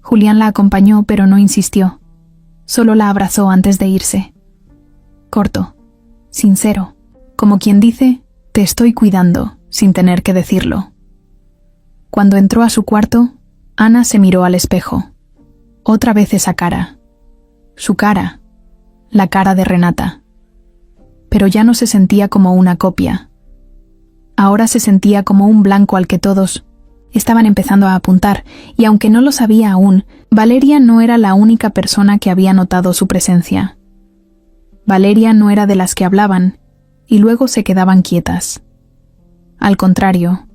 Julián la acompañó, pero no insistió. Solo la abrazó antes de irse. Corto, sincero, como quien dice, te estoy cuidando, sin tener que decirlo. Cuando entró a su cuarto, Ana se miró al espejo. Otra vez esa cara. Su cara. La cara de Renata. Pero ya no se sentía como una copia. Ahora se sentía como un blanco al que todos estaban empezando a apuntar, y aunque no lo sabía aún, Valeria no era la única persona que había notado su presencia. Valeria no era de las que hablaban, y luego se quedaban quietas. Al contrario,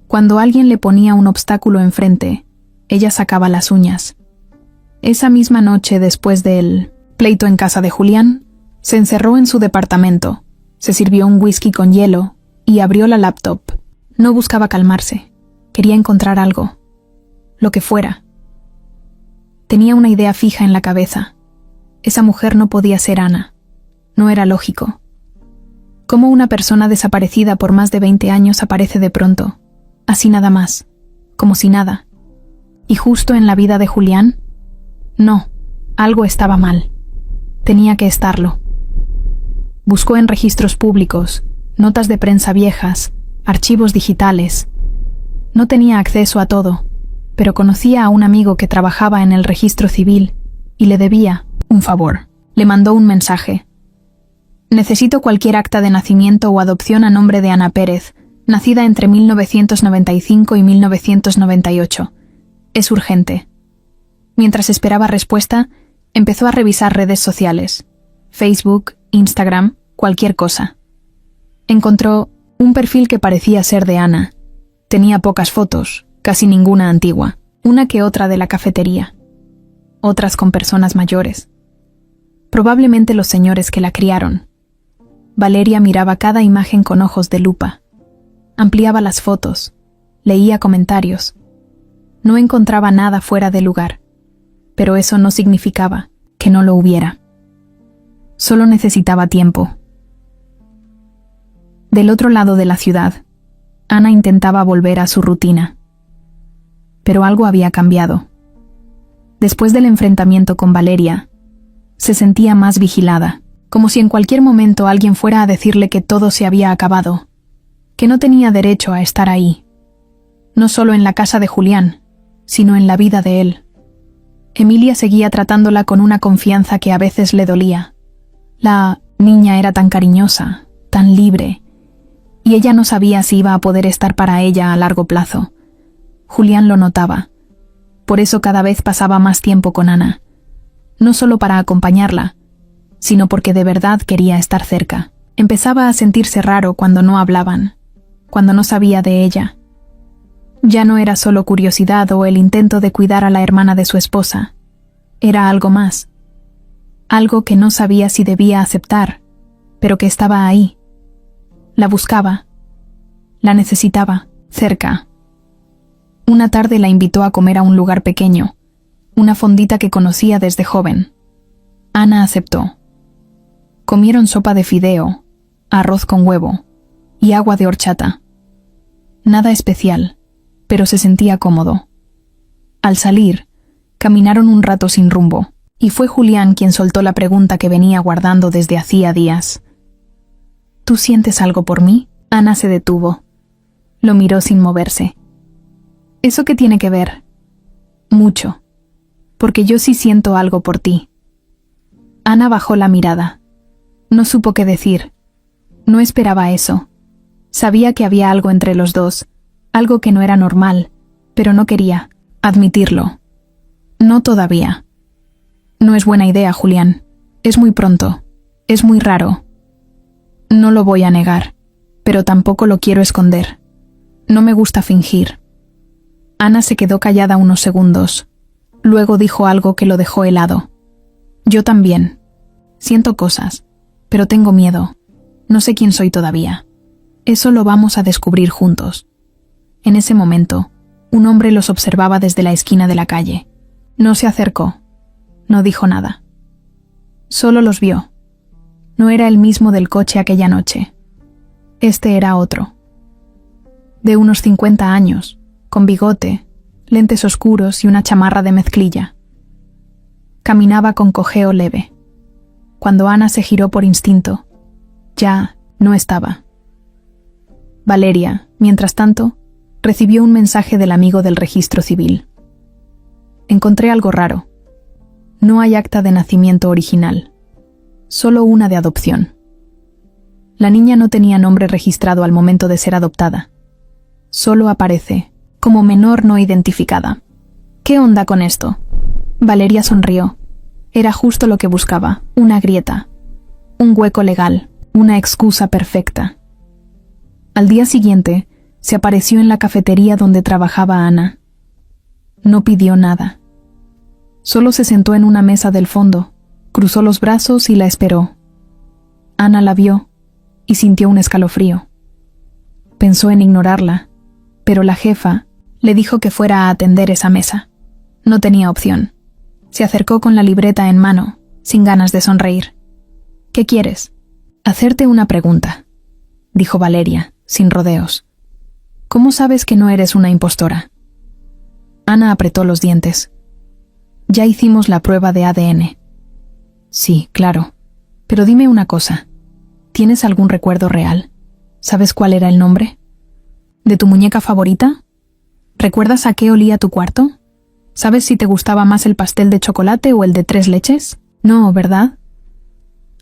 cuando alguien le ponía un obstáculo enfrente, ella sacaba las uñas. Esa misma noche, después del pleito en casa de Julián, se encerró en su departamento, se sirvió un whisky con hielo y abrió la laptop. No buscaba calmarse. Quería encontrar algo, lo que fuera. Tenía una idea fija en la cabeza. Esa mujer no podía ser Ana. No era lógico. ¿Cómo una persona desaparecida por más de 20 años aparece de pronto, así nada más, como si nada? ¿Y justo en la vida de Julián? No, algo estaba mal. Tenía que estarlo. Buscó en registros públicos, notas de prensa viejas, archivos digitales. No tenía acceso a todo, pero conocía a un amigo que trabajaba en el registro civil y le debía un favor. Le mandó un mensaje. Necesito cualquier acta de nacimiento o adopción a nombre de Ana Pérez, nacida entre 1995 y 1998. Es urgente. Mientras esperaba respuesta, empezó a revisar redes sociales. Facebook, Instagram, cualquier cosa. Encontró un perfil que parecía ser de Ana. Tenía pocas fotos, casi ninguna antigua, una que otra de la cafetería. Otras con personas mayores. Probablemente los señores que la criaron. Valeria miraba cada imagen con ojos de lupa. Ampliaba las fotos, leía comentarios. No encontraba nada fuera de lugar, pero eso no significaba que no lo hubiera. Solo necesitaba tiempo. Del otro lado de la ciudad, Ana intentaba volver a su rutina. Pero algo había cambiado. Después del enfrentamiento con Valeria, se sentía más vigilada, como si en cualquier momento alguien fuera a decirle que todo se había acabado, que no tenía derecho a estar ahí, no solo en la casa de Julián, sino en la vida de él. Emilia seguía tratándola con una confianza que a veces le dolía. La niña era tan cariñosa, tan libre, y ella no sabía si iba a poder estar para ella a largo plazo. Julián lo notaba. Por eso cada vez pasaba más tiempo con Ana. No solo para acompañarla, sino porque de verdad quería estar cerca. Empezaba a sentirse raro cuando no hablaban, cuando no sabía de ella. Ya no era solo curiosidad o el intento de cuidar a la hermana de su esposa. Era algo más. Algo que no sabía si debía aceptar, pero que estaba ahí. La buscaba. La necesitaba, cerca. Una tarde la invitó a comer a un lugar pequeño, una fondita que conocía desde joven. Ana aceptó. Comieron sopa de fideo, arroz con huevo y agua de horchata. Nada especial, pero se sentía cómodo. Al salir, caminaron un rato sin rumbo, y fue Julián quien soltó la pregunta que venía guardando desde hacía días. ¿Tú sientes algo por mí? Ana se detuvo. Lo miró sin moverse. ¿Eso qué tiene que ver? Mucho, porque yo sí siento algo por ti. Ana bajó la mirada. No supo qué decir. No esperaba eso. Sabía que había algo entre los dos, algo que no era normal, pero no quería admitirlo. No todavía. No es buena idea, Julián. Es muy pronto. Es muy raro. No lo voy a negar, pero tampoco lo quiero esconder. No me gusta fingir. Ana se quedó callada unos segundos. Luego dijo algo que lo dejó helado. Yo también. Siento cosas, pero tengo miedo. No sé quién soy todavía. Eso lo vamos a descubrir juntos. En ese momento, un hombre los observaba desde la esquina de la calle. No se acercó. No dijo nada. Solo los vio. No era el mismo del coche aquella noche. Este era otro. De unos 50 años, con bigote, lentes oscuros y una chamarra de mezclilla. Caminaba con cojeo leve. Cuando Ana se giró por instinto, ya no estaba. Valeria, mientras tanto, recibió un mensaje del amigo del registro civil. Encontré algo raro. No hay acta de nacimiento original, solo una de adopción. La niña no tenía nombre registrado al momento de ser adoptada. Solo aparece como menor no identificada. ¿Qué onda con esto? Valeria sonrió. Era justo lo que buscaba, una grieta, un hueco legal, una excusa perfecta. Al día siguiente, se apareció en la cafetería donde trabajaba Ana. No pidió nada. Solo se sentó en una mesa del fondo, cruzó los brazos y la esperó. Ana la vio y sintió un escalofrío. Pensó en ignorarla, pero la jefa le dijo que fuera a atender esa mesa. No tenía opción. Se acercó con la libreta en mano, sin ganas de sonreír. ¿Qué quieres? Hacerte una pregunta, dijo Valeria, sin rodeos. ¿Cómo sabes que no eres una impostora? Ana apretó los dientes. Ya hicimos la prueba de ADN. Sí, claro. Pero dime una cosa. ¿Tienes algún recuerdo real? ¿Sabes cuál era el nombre? ¿De tu muñeca favorita? ¿Recuerdas a qué olía tu cuarto? ¿Sabes si te gustaba más el pastel de chocolate o el de 3 leches? No, ¿verdad?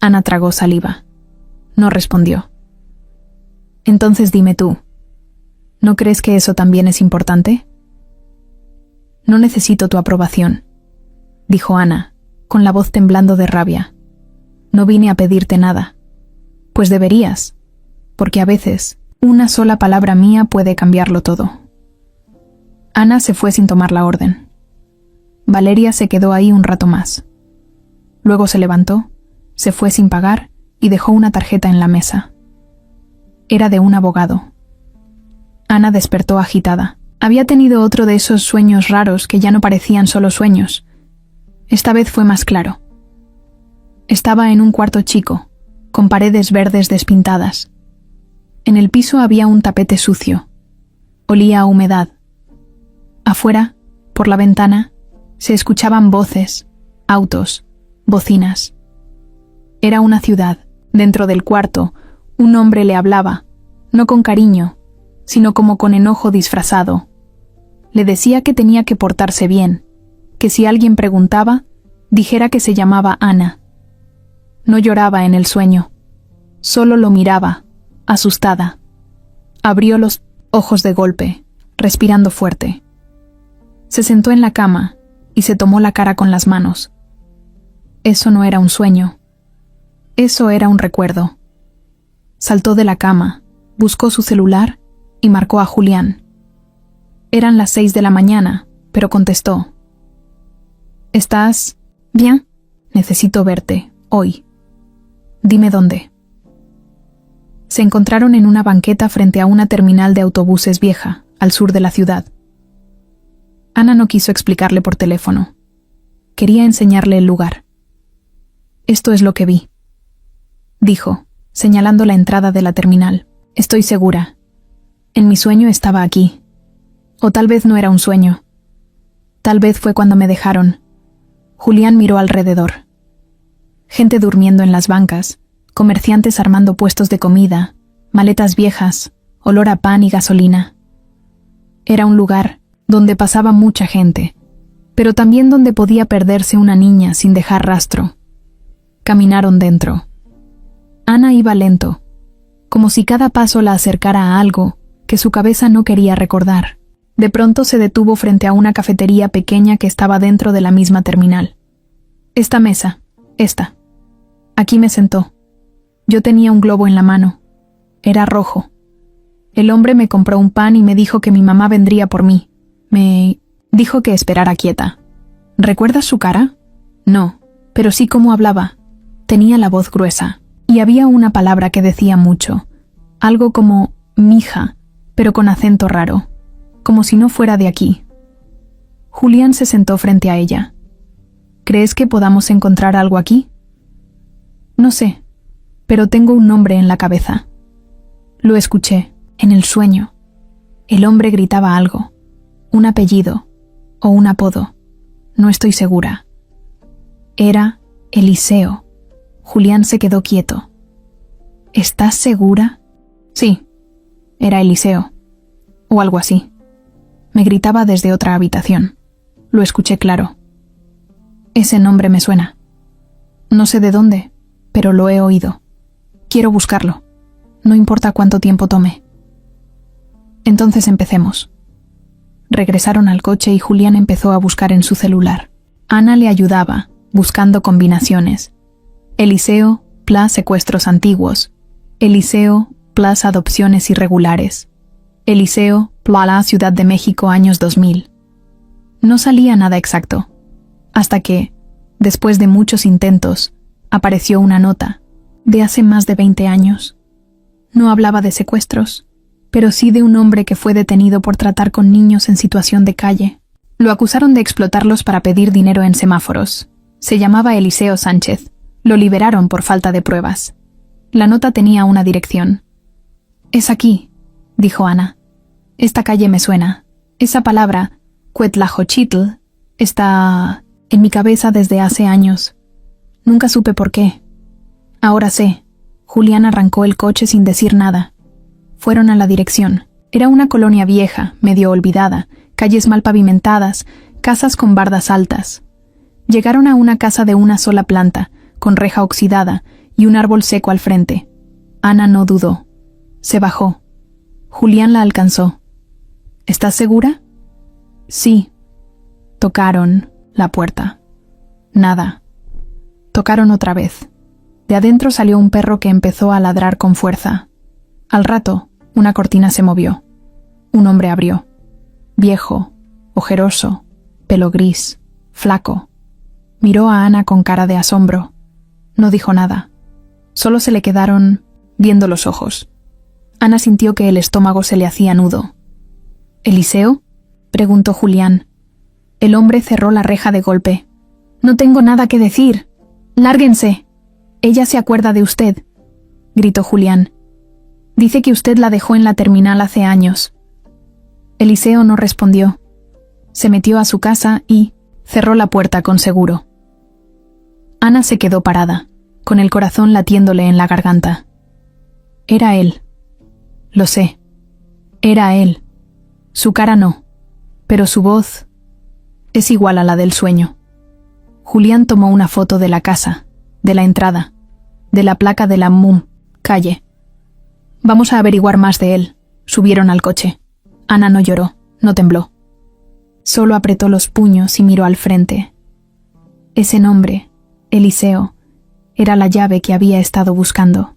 Ana tragó saliva. No respondió. Entonces dime tú, ¿no crees que eso también es importante? No necesito tu aprobación, dijo Ana, con la voz temblando de rabia. No vine a pedirte nada. Pues deberías, porque a veces una sola palabra mía puede cambiarlo todo. Ana se fue sin tomar la orden. Valeria se quedó ahí un rato más. Luego se levantó, se fue sin pagar y dejó una tarjeta en la mesa. Era de un abogado. Ana despertó agitada. Había tenido otro de esos sueños raros que ya no parecían solo sueños. Esta vez fue más claro. Estaba en un cuarto chico, con paredes verdes despintadas. En el piso había un tapete sucio. Olía a humedad. Afuera, por la ventana, se escuchaban voces, autos, bocinas. Era una ciudad. Dentro del cuarto, un hombre le hablaba, no con cariño, sino como con enojo disfrazado. Le decía que tenía que portarse bien, que si alguien preguntaba, dijera que se llamaba Ana. No lloraba en el sueño, solo lo miraba, asustada. Abrió los ojos de golpe, respirando fuerte. Se sentó en la cama y se tomó la cara con las manos. Eso no era un sueño. Eso era un recuerdo. Saltó de la cama, buscó su celular y marcó a Julián. Eran las 6 de la mañana, pero contestó. ¿Estás bien? Necesito verte, hoy. Dime dónde. Se encontraron en una banqueta frente a una terminal de autobuses vieja, al sur de la ciudad. Ana no quiso explicarle por teléfono. Quería enseñarle el lugar. Esto es lo que vi, dijo, señalando la entrada de la terminal. Estoy segura. En mi sueño estaba aquí. O tal vez no era un sueño. Tal vez fue cuando me dejaron. Julián miró alrededor. Gente durmiendo en las bancas, comerciantes armando puestos de comida, maletas viejas, olor a pan y gasolina. Era un lugar donde pasaba mucha gente, pero también donde podía perderse una niña sin dejar rastro. Caminaron dentro. Ana iba lento, como si cada paso la acercara a algo que su cabeza no quería recordar. De pronto se detuvo frente a una cafetería pequeña que estaba dentro de la misma terminal. Esta mesa, esta. Aquí me sentó. Yo tenía un globo en la mano. Era rojo. El hombre me compró un pan y me dijo que mi mamá vendría por mí. Me dijo que esperara quieta. ¿Recuerdas su cara? No, pero sí cómo hablaba. Tenía la voz gruesa, y había una palabra que decía mucho. Algo como mija, pero con acento raro, como si no fuera de aquí. Julián se sentó frente a ella. ¿Crees que podamos encontrar algo aquí? No sé, pero tengo un nombre en la cabeza. Lo escuché, en el sueño. El hombre gritaba algo, un apellido o un apodo. No estoy segura. Era Eliseo. Julián se quedó quieto. ¿Estás segura? Sí, era Eliseo. O algo así. Me gritaba desde otra habitación. Lo escuché claro. Ese nombre me suena. No sé de dónde, pero lo he oído. Quiero buscarlo. No importa cuánto tiempo tome. Entonces empecemos. Regresaron al coche y Julián empezó a buscar en su celular. Ana le ayudaba, buscando combinaciones. Eliseo plus secuestros antiguos. Eliseo plus adopciones irregulares. Eliseo plus la Ciudad de México años 2000. No salía nada exacto. Hasta que, después de muchos intentos, apareció una nota, de hace más de 20 años. No hablaba de secuestros, pero sí de un hombre que fue detenido por tratar con niños en situación de calle. Lo acusaron de explotarlos para pedir dinero en semáforos. Se llamaba Eliseo Sánchez. Lo liberaron por falta de pruebas. La nota tenía una dirección. Es aquí, dijo Ana. Esta calle me suena. Esa palabra, Cuetlajochitl, está en mi cabeza desde hace años. Nunca supe por qué. Ahora sé. Julián arrancó el coche sin decir nada. Fueron a la dirección. Era una colonia vieja, medio olvidada, calles mal pavimentadas, casas con bardas altas. Llegaron a una casa de una sola planta, con reja oxidada y un árbol seco al frente. Ana no dudó. Se bajó. Julián la alcanzó. ¿Estás segura? Sí. Tocaron la puerta. Nada. Tocaron otra vez. De adentro salió un perro que empezó a ladrar con fuerza. Al rato, una cortina se movió. Un hombre abrió. Viejo, ojeroso, pelo gris, flaco. Miró a Ana con cara de asombro. No dijo nada. Solo se le quedaron viendo los ojos. Ana sintió que el estómago se le hacía nudo. ¿Eliseo?, preguntó Julián. El hombre cerró la reja de golpe. No tengo nada que decir. Lárguense. Ella se acuerda de usted, gritó Julián. Dice que usted la dejó en la terminal hace años. Eliseo no respondió. Se metió a su casa y cerró la puerta con seguro. Ana se quedó parada, con el corazón latiéndole en la garganta. Era él. Lo sé. Era él. Su cara no, pero su voz es igual a la del sueño. Julián tomó una foto de la casa, de la entrada, de la placa de la calle. Vamos a averiguar más de él. Subieron al coche. Ana no lloró, no tembló. Solo apretó los puños y miró al frente. Ese nombre, Eliseo, era la llave que había estado buscando.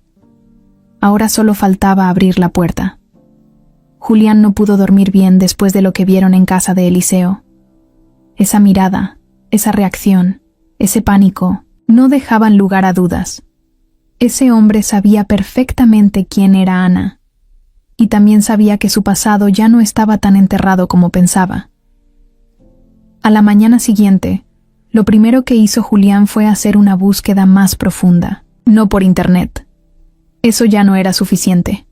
Ahora solo faltaba abrir la puerta. Julián no pudo dormir bien después de lo que vieron en casa de Eliseo. Esa mirada, esa reacción, ese pánico, no dejaban lugar a dudas. Ese hombre sabía perfectamente quién era Ana, y también sabía que su pasado ya no estaba tan enterrado como pensaba. A la mañana siguiente, lo primero que hizo Julián fue hacer una búsqueda más profunda, no por internet. Eso ya no era suficiente.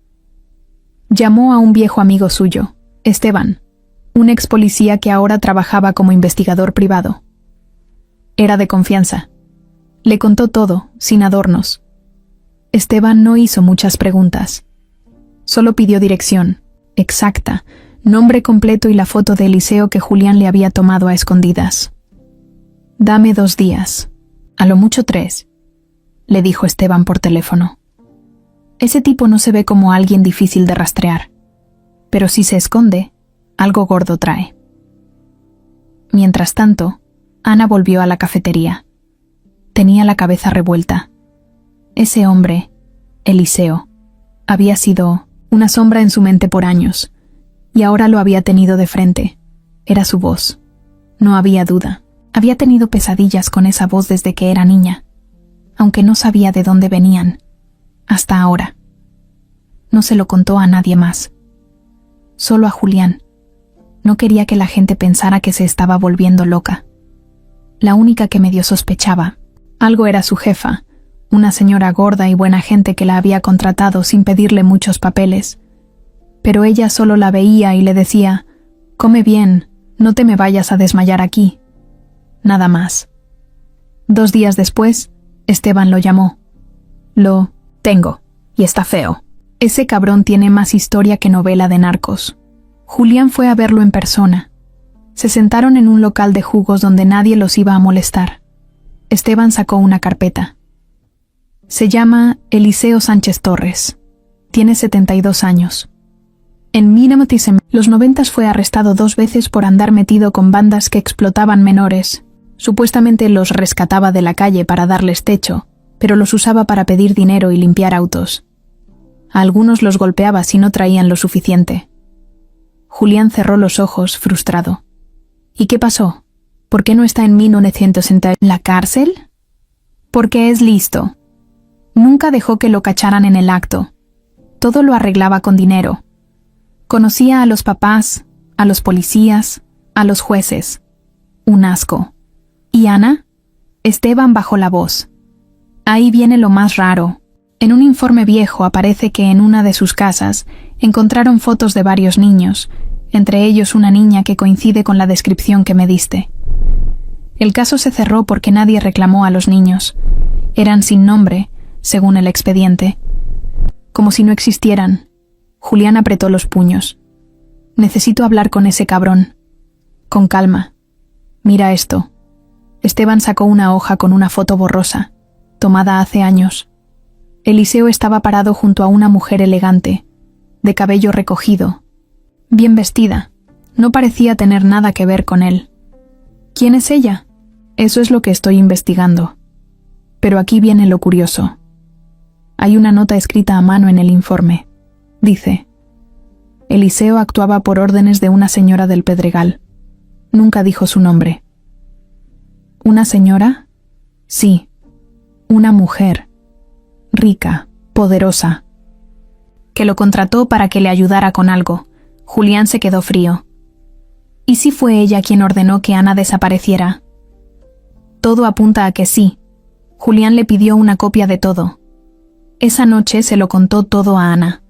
Llamó a un viejo amigo suyo, Esteban, un ex policía que ahora trabajaba como investigador privado. Era de confianza. Le contó todo, sin adornos. Esteban no hizo muchas preguntas. Solo pidió dirección, exacta, nombre completo y la foto de Eliseo que Julián le había tomado a escondidas. «Dame 2 días, a lo mucho 3», le dijo Esteban por teléfono. Ese tipo no se ve como alguien difícil de rastrear, pero si se esconde, algo gordo trae. Mientras tanto, Ana volvió a la cafetería. Tenía la cabeza revuelta. Ese hombre, Eliseo, había sido una sombra en su mente por años, y ahora lo había tenido de frente. Era su voz. No había duda. Había tenido pesadillas con esa voz desde que era niña, aunque no sabía de dónde venían. Hasta ahora. No se lo contó a nadie más. Solo a Julián. No quería que la gente pensara que se estaba volviendo loca. La única que medio sospechaba algo era su jefa, una señora gorda y buena gente que la había contratado sin pedirle muchos papeles. Pero ella solo la veía y le decía: «Come bien, no te me vayas a desmayar aquí». Nada más. 2 días después, Esteban lo llamó. «Lo tengo, y está feo. Ese cabrón tiene más historia que novela de narcos». Julián fue a verlo en persona. Se sentaron en un local de jugos donde nadie los iba a molestar. Esteban sacó una carpeta. Se llama Eliseo Sánchez Torres. Tiene 72 años. En los 90 fue arrestado 2 veces por andar metido con bandas que explotaban menores. Supuestamente los rescataba de la calle para darles techo, pero los usaba para pedir dinero y limpiar autos. A algunos los golpeaba si no traían lo suficiente. Julián cerró los ojos, frustrado. ¿Y qué pasó? ¿Por qué no está en 1960 en la cárcel? Porque es listo. Nunca dejó que lo cacharan en el acto. Todo lo arreglaba con dinero. Conocía a los papás, a los policías, a los jueces. Un asco. ¿Y Ana? Esteban bajó la voz. Ahí viene lo más raro. En un informe viejo aparece que en una de sus casas encontraron fotos de varios niños, entre ellos una niña que coincide con la descripción que me diste. El caso se cerró porque nadie reclamó a los niños. Eran sin nombre, según el expediente. Como si no existieran. Julián apretó los puños. Necesito hablar con ese cabrón. Con calma. Mira esto. Esteban sacó una hoja con una foto borrosa, tomada hace años. Eliseo estaba parado junto a una mujer elegante, de cabello recogido, bien vestida. No parecía tener nada que ver con él. ¿Quién es ella? Eso es lo que estoy investigando. Pero aquí viene lo curioso. Hay una nota escrita a mano en el informe. Dice: Eliseo actuaba por órdenes de una señora del Pedregal. Nunca dijo su nombre. ¿Una señora? Sí. Una mujer. Rica, poderosa. Que lo contrató para que le ayudara con algo. Julián se quedó frío. ¿Y si fue ella quien ordenó que Ana desapareciera? Todo apunta a que sí. Julián le pidió una copia de todo. Esa noche se lo contó todo a Ana.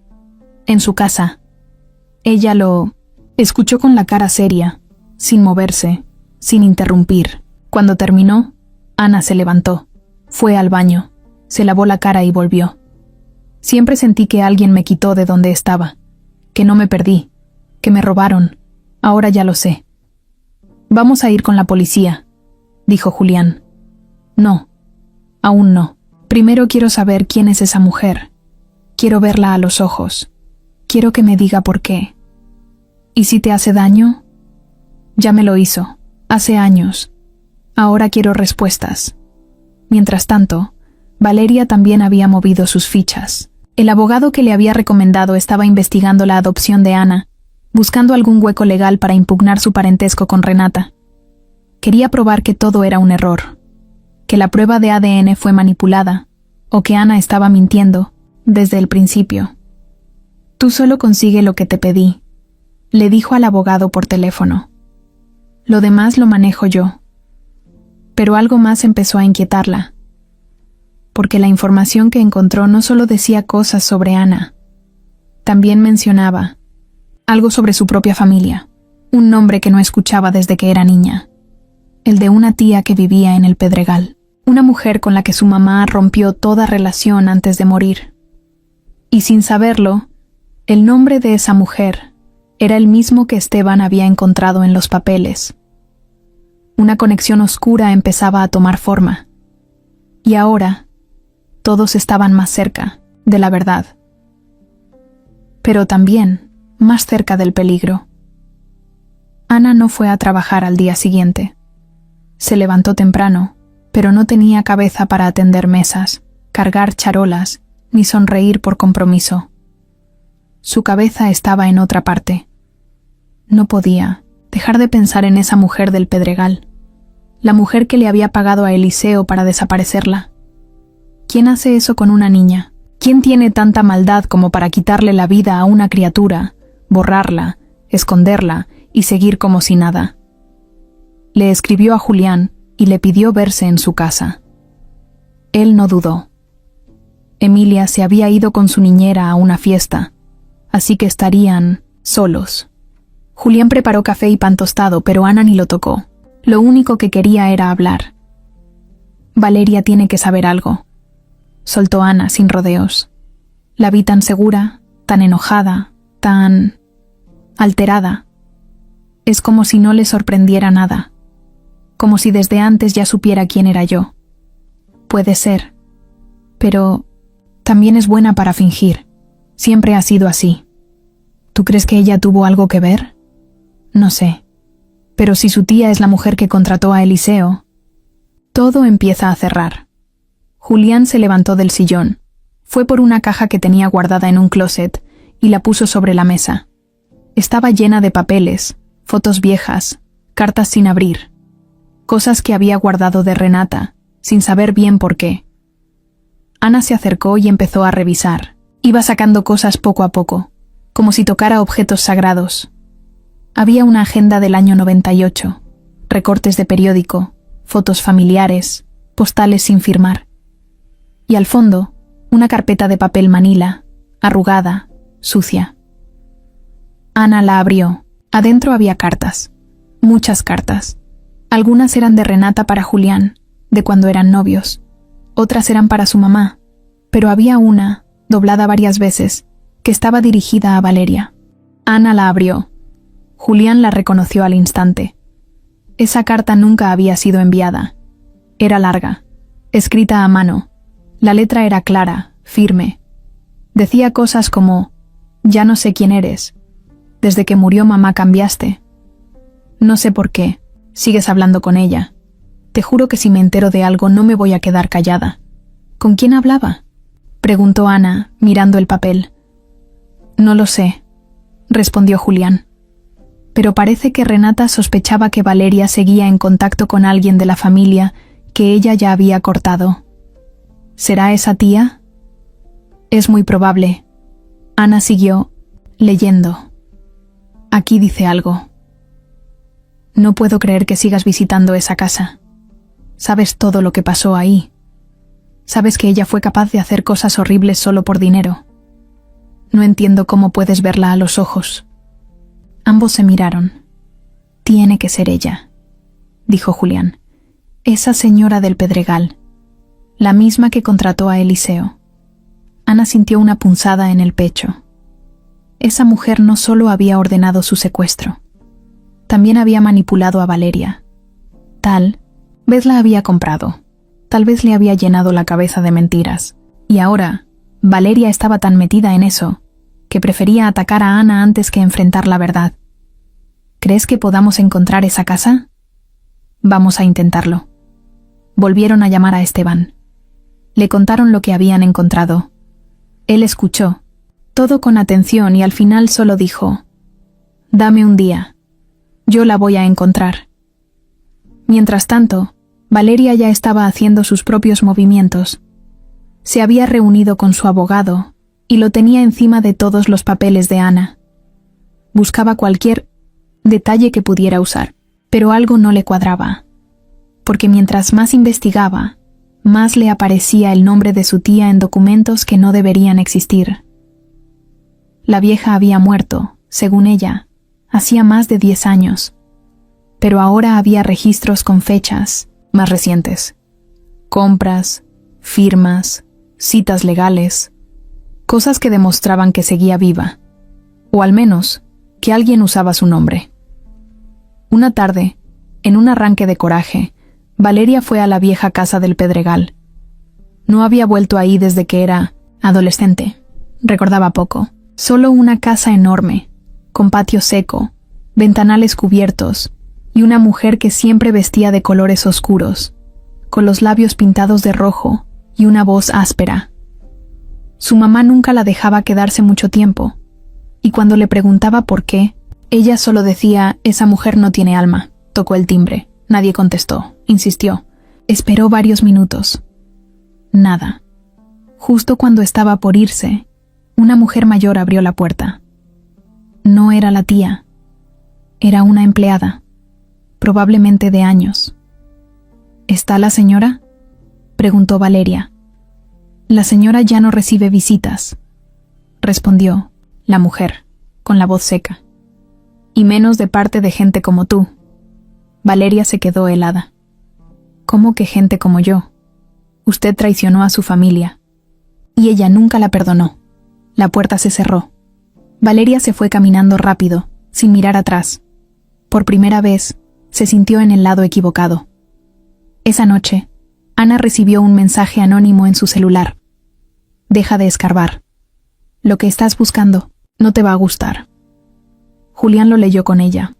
En su casa. Ella lo escuchó con la cara seria, sin moverse, sin interrumpir. Cuando terminó, Ana se levantó, fue al baño, se lavó la cara y volvió. Siempre sentí que alguien me quitó de donde estaba, que no me perdí, que me robaron. Ahora ya lo sé. Vamos a ir con la policía, dijo Julián. No, aún no. Primero quiero saber quién es esa mujer. Quiero verla a los ojos. Quiero que me diga por qué. ¿Y si te hace daño? Ya me lo hizo, hace años. Ahora quiero respuestas. Mientras tanto, Valeria también había movido sus fichas. El abogado que le había recomendado estaba investigando la adopción de Ana, buscando algún hueco legal para impugnar su parentesco con Renata. Quería probar que todo era un error, que la prueba de ADN fue manipulada, o que Ana estaba mintiendo desde el principio. Tú solo consigue lo que te pedí, le dijo al abogado por teléfono. Lo demás lo manejo yo. Pero algo más empezó a inquietarla, porque la información que encontró no solo decía cosas sobre Ana, también mencionaba algo sobre su propia familia, un nombre que no escuchaba desde que era niña, el de una tía que vivía en el Pedregal, una mujer con la que su mamá rompió toda relación antes de morir. Y sin saberlo, el nombre de esa mujer era el mismo que Esteban había encontrado en los papeles. Una conexión oscura empezaba a tomar forma. Y ahora, todos estaban más cerca de la verdad. Pero también más cerca del peligro. Ana no fue a trabajar al día siguiente. Se levantó temprano, pero no tenía cabeza para atender mesas, cargar charolas, ni sonreír por compromiso. Su cabeza estaba en otra parte. No podía dejar de pensar en esa mujer del Pedregal, la mujer que le había pagado a Eliseo para desaparecerla. ¿Quién hace eso con una niña? ¿Quién tiene tanta maldad como para quitarle la vida a una criatura, borrarla, esconderla y seguir como si nada? Le escribió a Julián y le pidió verse en su casa. Él no dudó. Emilia se había ido con su niñera a una fiesta, así que estarían solos. Julián preparó café y pan tostado, pero Ana ni lo tocó. Lo único que quería era hablar. Valeria tiene que saber algo, soltó Ana sin rodeos. La vi tan segura, tan enojada, tan alterada. Es como si no le sorprendiera nada, como si desde antes ya supiera quién era yo. Puede ser, pero también es buena para fingir. Siempre ha sido así. ¿Tú crees que ella tuvo algo que ver? No sé. Pero si su tía es la mujer que contrató a Eliseo, todo empieza a cerrar. Julián se levantó del sillón, fue por una caja que tenía guardada en un closet y la puso sobre la mesa. Estaba llena de papeles, fotos viejas, cartas sin abrir, cosas que había guardado de Renata, sin saber bien por qué. Ana se acercó y empezó a revisar. Iba sacando cosas poco a poco, como si tocara objetos sagrados. Había una agenda del año 98, recortes de periódico, fotos familiares, postales sin firmar. Y al fondo, una carpeta de papel manila, arrugada, sucia. Ana la abrió. Adentro había cartas, muchas cartas. Algunas eran de Renata para Julián, de cuando eran novios. Otras eran para su mamá, pero había una, doblada varias veces, que estaba dirigida a Valeria. Ana la abrió. Julián la reconoció al instante. Esa carta nunca había sido enviada. Era larga, escrita a mano. La letra era clara, firme. Decía cosas como: ya no sé quién eres. Desde que murió mamá cambiaste. No sé por qué. Sigues hablando con ella. Te juro que si me entero de algo no me voy a quedar callada. ¿Con quién hablaba?, preguntó Ana, mirando el papel. No lo sé, respondió Julián. Pero parece que Renata sospechaba que Valeria seguía en contacto con alguien de la familia que ella ya había cortado. ¿Será esa tía? Es muy probable. Ana siguió, leyendo. Aquí dice algo. No puedo creer que sigas visitando esa casa. Sabes todo lo que pasó ahí. Sabes que ella fue capaz de hacer cosas horribles solo por dinero. No entiendo cómo puedes verla a los ojos. Ambos se miraron. Tiene que ser ella, dijo Julián. Esa señora del Pedregal, la misma que contrató a Eliseo. Ana sintió una punzada en el pecho. Esa mujer no solo había ordenado su secuestro, también había manipulado a Valeria. Tal vez la había comprado, tal vez le había llenado la cabeza de mentiras, y ahora Valeria estaba tan metida en eso que prefería atacar a Ana antes que enfrentar la verdad. ¿Crees que podamos encontrar esa casa? Vamos a intentarlo. Volvieron a llamar a Esteban. Le contaron lo que habían encontrado. Él escuchó, todo con atención, y al final solo dijo: «Dame un día. Yo la voy a encontrar». Mientras tanto, Valeria ya estaba haciendo sus propios movimientos. Se había reunido con su abogado y lo tenía encima de todos los papeles de Ana. Buscaba cualquier detalle que pudiera usar, pero algo no le cuadraba, porque mientras más investigaba, más le aparecía el nombre de su tía en documentos que no deberían existir. La vieja había muerto, según ella, hacía más de 10 años, pero ahora había registros con fechas más recientes. Compras, firmas, citas legales, cosas que demostraban que seguía viva, o al menos que alguien usaba su nombre. Una tarde, en un arranque de coraje, Valeria fue a la vieja casa del Pedregal. No había vuelto ahí desde que era adolescente. Recordaba poco. Solo una casa enorme, con patio seco, ventanales cubiertos, y una mujer que siempre vestía de colores oscuros, con los labios pintados de rojo y una voz áspera. Su mamá nunca la dejaba quedarse mucho tiempo, y cuando le preguntaba por qué, ella solo decía: «Esa mujer no tiene alma». Tocó el timbre. Nadie contestó. Insistió. Esperó varios minutos. Nada. Justo cuando estaba por irse, una mujer mayor abrió la puerta. No era la tía. Era una empleada, probablemente de años. ¿Está la señora?, preguntó Valeria. La señora ya no recibe visitas, respondió la mujer, con la voz seca. Y menos de parte de gente como tú. Valeria se quedó helada. ¿Cómo que gente como yo? Usted traicionó a su familia. Y ella nunca la perdonó. La puerta se cerró. Valeria se fue caminando rápido, sin mirar atrás. Por primera vez, se sintió en el lado equivocado. Esa noche, Ana recibió un mensaje anónimo en su celular. Deja de escarbar. Lo que estás buscando no te va a gustar. Julián lo leyó con ella.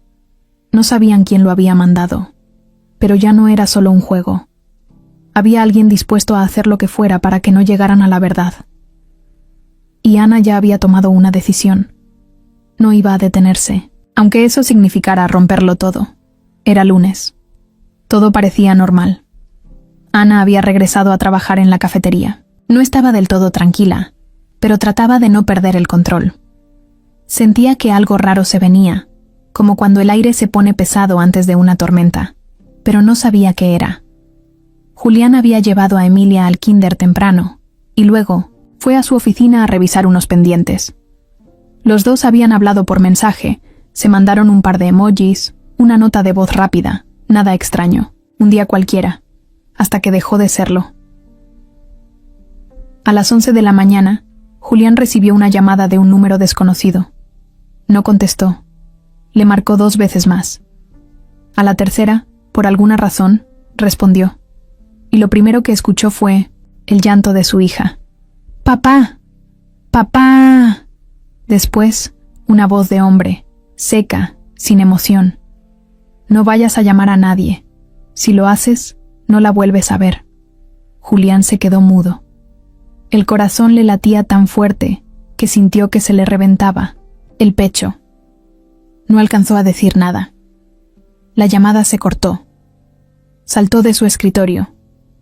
No sabían quién lo había mandado, pero ya no era solo un juego. Había alguien dispuesto a hacer lo que fuera para que no llegaran a la verdad. Y Ana ya había tomado una decisión. No iba a detenerse, aunque eso significara romperlo todo. Era lunes. Todo parecía normal. Ana había regresado a trabajar en la cafetería. No estaba del todo tranquila, pero trataba de no perder el control. Sentía que algo raro se venía, como cuando el aire se pone pesado antes de una tormenta, pero no sabía qué era. Julián había llevado a Emilia al kinder temprano, y luego fue a su oficina a revisar unos pendientes. Los dos habían hablado por mensaje, se mandaron un par de emojis, una nota de voz rápida, nada extraño, un día cualquiera, hasta que dejó de serlo. A las 11 de la mañana, Julián recibió una llamada de un número desconocido. No contestó. Le marcó 2 veces más. A la tercera, por alguna razón, respondió. Y lo primero que escuchó fue el llanto de su hija. «¡Papá! ¡Papá!». Después, una voz de hombre, seca, sin emoción. «No vayas a llamar a nadie. Si lo haces, no la vuelves a ver». Julián se quedó mudo. El corazón le latía tan fuerte que sintió que se le reventaba el pecho. No alcanzó a decir nada. La llamada se cortó. Saltó de su escritorio,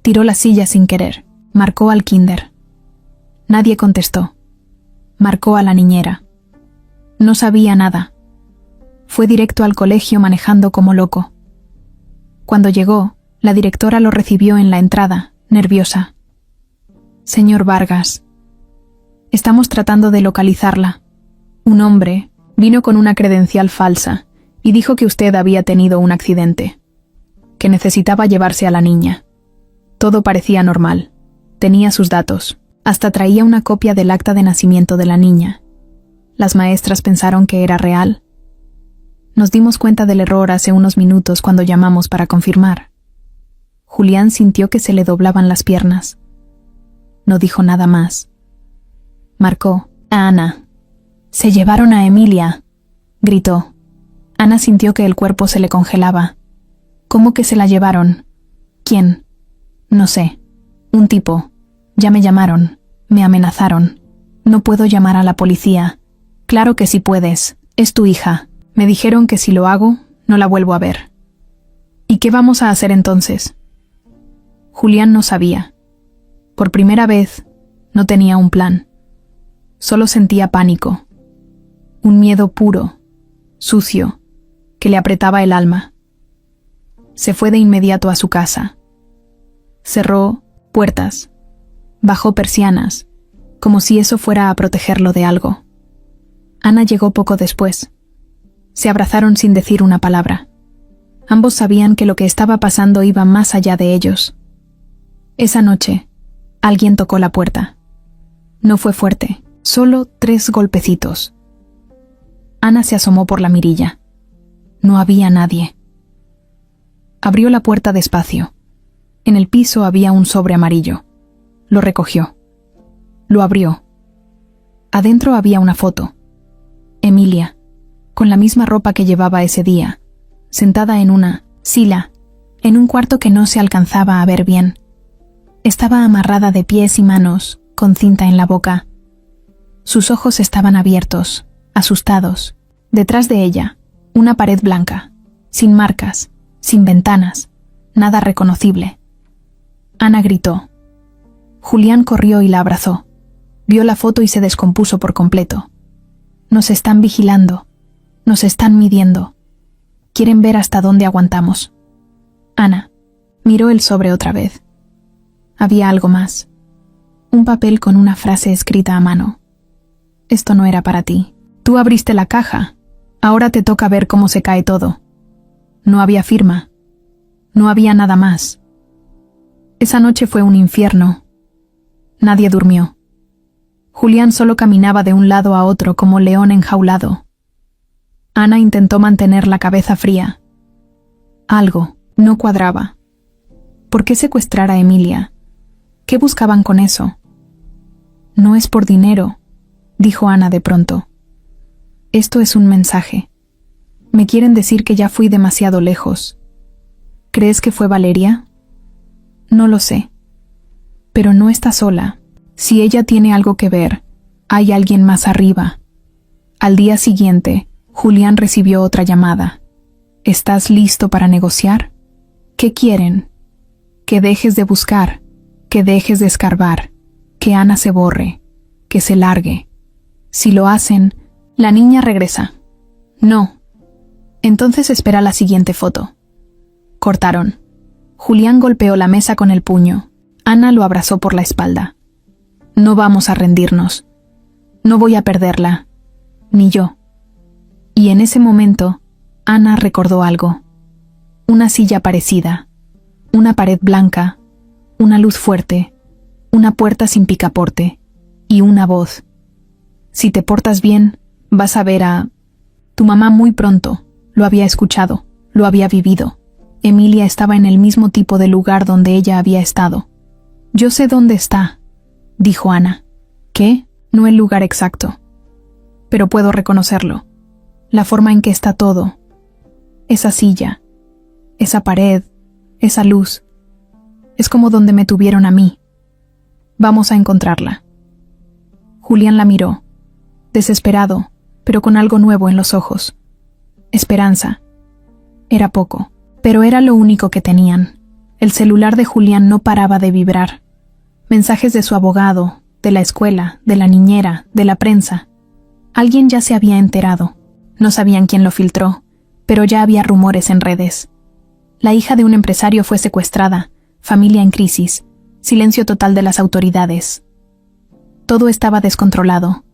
tiró la silla sin querer, marcó al kinder. Nadie contestó. Marcó a la niñera. No sabía nada. Fue directo al colegio manejando como loco. Cuando llegó, la directora lo recibió en la entrada, nerviosa. «Señor Vargas, estamos tratando de localizarla. Un hombre vino con una credencial falsa y dijo que usted había tenido un accidente, que necesitaba llevarse a la niña. Todo parecía normal. Tenía sus datos. Hasta traía una copia del acta de nacimiento de la niña. Las maestras pensaron que era real. Nos dimos cuenta del error hace unos minutos cuando llamamos para confirmar». Julián sintió que se le doblaban las piernas. No dijo nada más. Marcó a Ana. «Se llevaron a Emilia», gritó. Ana sintió que el cuerpo se le congelaba. ¿Cómo que se la llevaron? ¿Quién? No sé. Un tipo. Ya me llamaron. Me amenazaron. No puedo llamar a la policía. Claro que sí puedes. Es tu hija. Me dijeron que si lo hago, no la vuelvo a ver. ¿Y qué vamos a hacer entonces? Julián no sabía. Por primera vez, no tenía un plan. Solo sentía pánico. Un miedo puro, sucio, que le apretaba el alma. Se fue de inmediato a su casa. Cerró puertas, bajó persianas, como si eso fuera a protegerlo de algo. Ana llegó poco después. Se abrazaron sin decir una palabra. Ambos sabían que lo que estaba pasando iba más allá de ellos. Esa noche, alguien tocó la puerta. No fue fuerte, solo 3 golpecitos. Ana se asomó por la mirilla. No había nadie. Abrió la puerta despacio. En el piso había un sobre amarillo. Lo recogió. Lo abrió. Adentro había una foto. Emilia, con la misma ropa que llevaba ese día, sentada en una silla, en un cuarto que no se alcanzaba a ver bien. Estaba amarrada de pies y manos, con cinta en la boca. Sus ojos estaban abiertos, asustados. Detrás de ella, una pared blanca, sin marcas, sin ventanas, nada reconocible. Ana gritó. Julián corrió y la abrazó. Vio la foto y se descompuso por completo. Nos están vigilando. Nos están midiendo. Quieren ver hasta dónde aguantamos. Ana miró el sobre otra vez. Había algo más. Un papel con una frase escrita a mano. Esto no era para ti. Tú abriste la caja. Ahora te toca ver cómo se cae todo. No había firma. No había nada más. Esa noche fue un infierno. Nadie durmió. Julián solo caminaba de un lado a otro como león enjaulado. Ana intentó mantener la cabeza fría. Algo no cuadraba. ¿Por qué secuestrar a Emilia? ¿Qué buscaban con eso? No es por dinero, dijo Ana de pronto. Esto es un mensaje. Me quieren decir que ya fui demasiado lejos. ¿Crees que fue Valeria? No lo sé. Pero no está sola. Si ella tiene algo que ver, hay alguien más arriba. Al día siguiente, Julián recibió otra llamada. ¿Estás listo para negociar? ¿Qué quieren? Que dejes de buscar, que dejes de escarbar, que Ana se borre, que se largue. Si lo hacen, la niña regresa. No. Entonces espera la siguiente foto. Cortaron. Julián golpeó la mesa con el puño. Ana lo abrazó por la espalda. No vamos a rendirnos. No voy a perderla. Ni yo. Y en ese momento, Ana recordó algo. Una silla parecida. Una pared blanca. Una luz fuerte. Una puerta sin picaporte. Y una voz. Si te portas bien, vas a ver a... Tu mamá muy pronto. Lo había escuchado. Lo había vivido. Emilia estaba en el mismo tipo de lugar donde ella había estado. Yo sé dónde está, dijo Ana. ¿Qué? No el lugar exacto. Pero puedo reconocerlo. La forma en que está todo. Esa silla. Esa pared. Esa luz. Es como donde me tuvieron a mí. Vamos a encontrarla. Julián la miró. Desesperado, pero con algo nuevo en los ojos. Esperanza. Era poco, pero era lo único que tenían. El celular de Julián no paraba de vibrar. Mensajes de su abogado, de la escuela, de la niñera, de la prensa. Alguien ya se había enterado. No sabían quién lo filtró, pero ya había rumores en redes. La hija de un empresario fue secuestrada, familia en crisis, silencio total de las autoridades. Todo estaba descontrolado.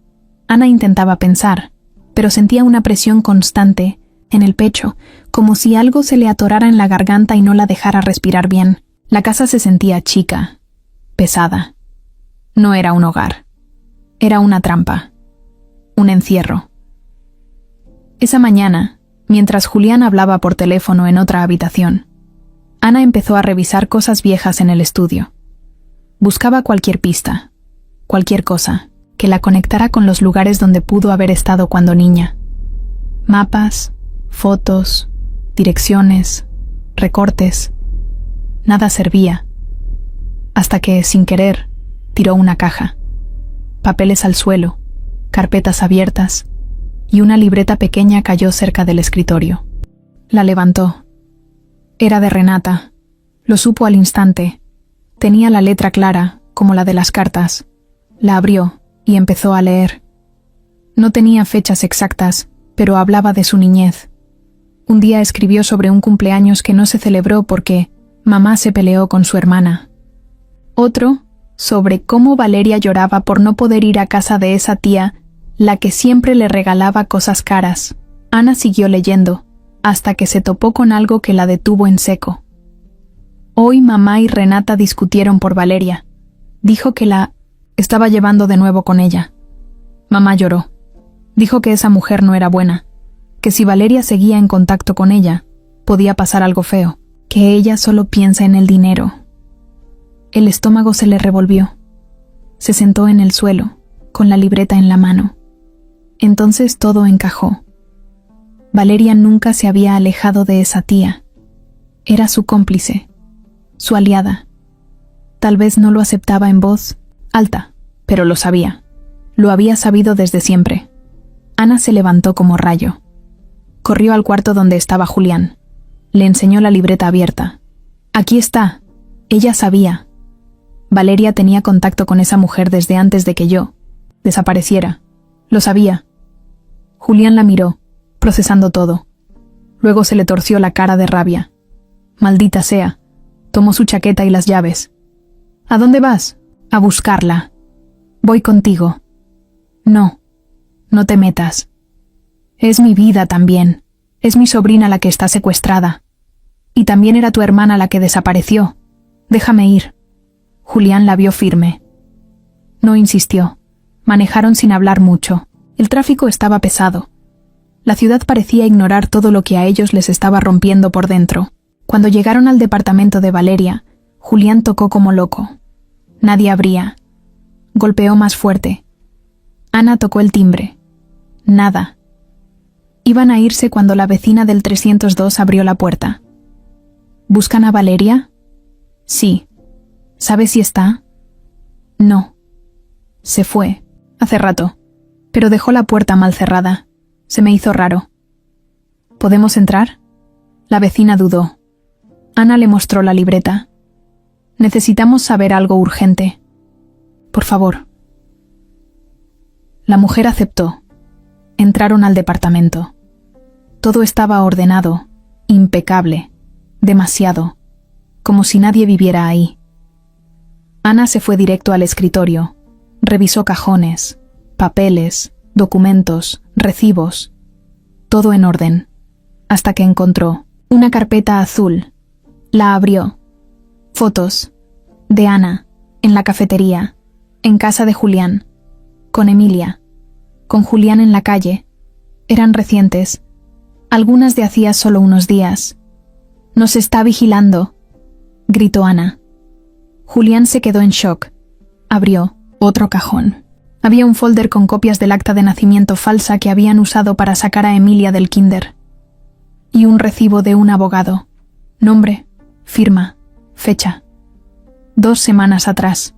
Ana intentaba pensar, pero sentía una presión constante en el pecho, como si algo se le atorara en la garganta y no la dejara respirar bien. La casa se sentía chica, pesada. No era un hogar. Era una trampa. Un encierro. Esa mañana, mientras Julián hablaba por teléfono en otra habitación, Ana empezó a revisar cosas viejas en el estudio. Buscaba cualquier pista, cualquier cosa, que la conectara con los lugares donde pudo haber estado cuando niña. Mapas, fotos, direcciones, recortes. Nada servía. Hasta que, sin querer, tiró una caja. Papeles al suelo, carpetas abiertas, y una libreta pequeña cayó cerca del escritorio. La levantó. Era de Renata. Lo supo al instante. Tenía la letra clara, como la de las cartas. La abrió y empezó a leer. No tenía fechas exactas, pero hablaba de su niñez. Un día escribió sobre un cumpleaños que no se celebró porque mamá se peleó con su hermana. Otro, sobre cómo Valeria lloraba por no poder ir a casa de esa tía, la que siempre le regalaba cosas caras. Ana siguió leyendo, hasta que se topó con algo que la detuvo en seco. Hoy mamá y Renata discutieron por Valeria. Dijo que la estaba llevando de nuevo con ella. Mamá lloró. Dijo que esa mujer no era buena, que si Valeria seguía en contacto con ella, podía pasar algo feo, que ella solo piensa en el dinero. El estómago se le revolvió. Se sentó en el suelo, con la libreta en la mano. Entonces todo encajó. Valeria nunca se había alejado de esa tía. Era su cómplice, su aliada. Tal vez no lo aceptaba en voz alta, pero lo sabía. Lo había sabido desde siempre. Ana se levantó como rayo. Corrió al cuarto donde estaba Julián. Le enseñó la libreta abierta. Aquí está. Ella sabía. Valeria tenía contacto con esa mujer desde antes de que yo desapareciera. Lo sabía. Julián la miró, procesando todo. Luego se le torció la cara de rabia. Maldita sea. Tomó su chaqueta y las llaves. ¿A dónde vas? A buscarla. Voy contigo. No. No te metas. Es mi vida también. Es mi sobrina la que está secuestrada. Y también era tu hermana la que desapareció. Déjame ir. Julián la vio firme. No insistió. Manejaron sin hablar mucho. El tráfico estaba pesado. La ciudad parecía ignorar todo lo que a ellos les estaba rompiendo por dentro. Cuando llegaron al departamento de Valeria, Julián tocó como loco. Nadie abría. Golpeó más fuerte. Ana tocó el timbre. Nada. Iban a irse cuando la vecina del 302 abrió la puerta. ¿Buscan a Valeria? Sí. ¿Sabes si está? No. Se fue. Hace rato. Pero dejó la puerta mal cerrada. Se me hizo raro. ¿Podemos entrar? La vecina dudó. Ana le mostró la libreta. Necesitamos saber algo urgente. Por favor. La mujer aceptó. Entraron al departamento. Todo estaba ordenado, impecable, demasiado, como si nadie viviera ahí. Ana se fue directo al escritorio. Revisó cajones, papeles, documentos, recibos. Todo en orden, hasta que encontró una carpeta azul. La abrió. Fotos. De Ana, en la cafetería, en casa de Julián, con Emilia, con Julián en la calle. Eran recientes, algunas de hacía solo unos días. «Nos está vigilando», gritó Ana. Julián se quedó en shock. Abrió otro cajón. Había un folder con copias del acta de nacimiento falsa que habían usado para sacar a Emilia del kinder. Y un recibo de un abogado. Nombre, firma, fecha. 2 semanas atrás.